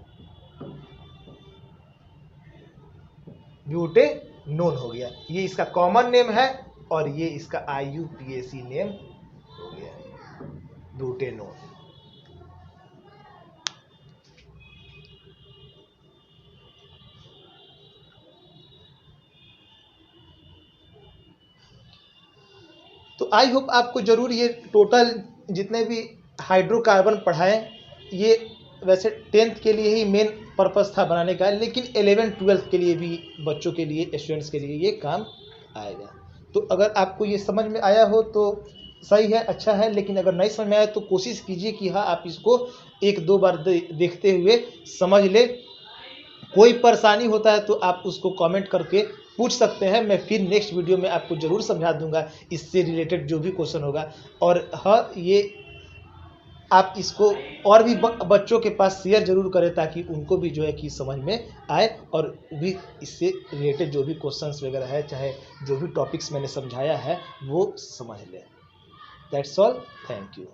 Speaker 1: ब्यूटेनोन हो गया, ये इसका कॉमन नेम है, और ये इसका IUPAC नेम हो गया ब्यूटेनोन। तो आई होप आपको जरूर ये टोटल जितने भी हाइड्रोकार्बन पढ़ाए, ये वैसे 10th के लिए ही मेन पर्पस था बनाने का, लेकिन 11th 12th के लिए भी, बच्चों के लिए, स्टूडेंट्स के लिए ये काम आएगा। तो अगर आपको ये समझ में आया हो तो सही है, अच्छा है, लेकिन अगर नहीं समझ में आया तो कोशिश कीजिए कि हाँ आप इसको 1-2 बार देखते हुए समझ ले। कोई परेशानी होता है तो आप उसको कमेंट करके पूछ सकते हैं, मैं फिर नेक्स्ट वीडियो में आपको ज़रूर समझा दूंगा इससे रिलेटेड जो भी क्वेश्चन होगा। और हाँ, ये आप इसको और भी बच्चों के पास शेयर जरूर करें, ताकि उनको भी जो है कि समझ में आए, और भी इससे रिलेटेड जो भी क्वेश्चंस वगैरह है, चाहे जो भी टॉपिक्स मैंने समझाया है वो समझ लें। That's all, thank you.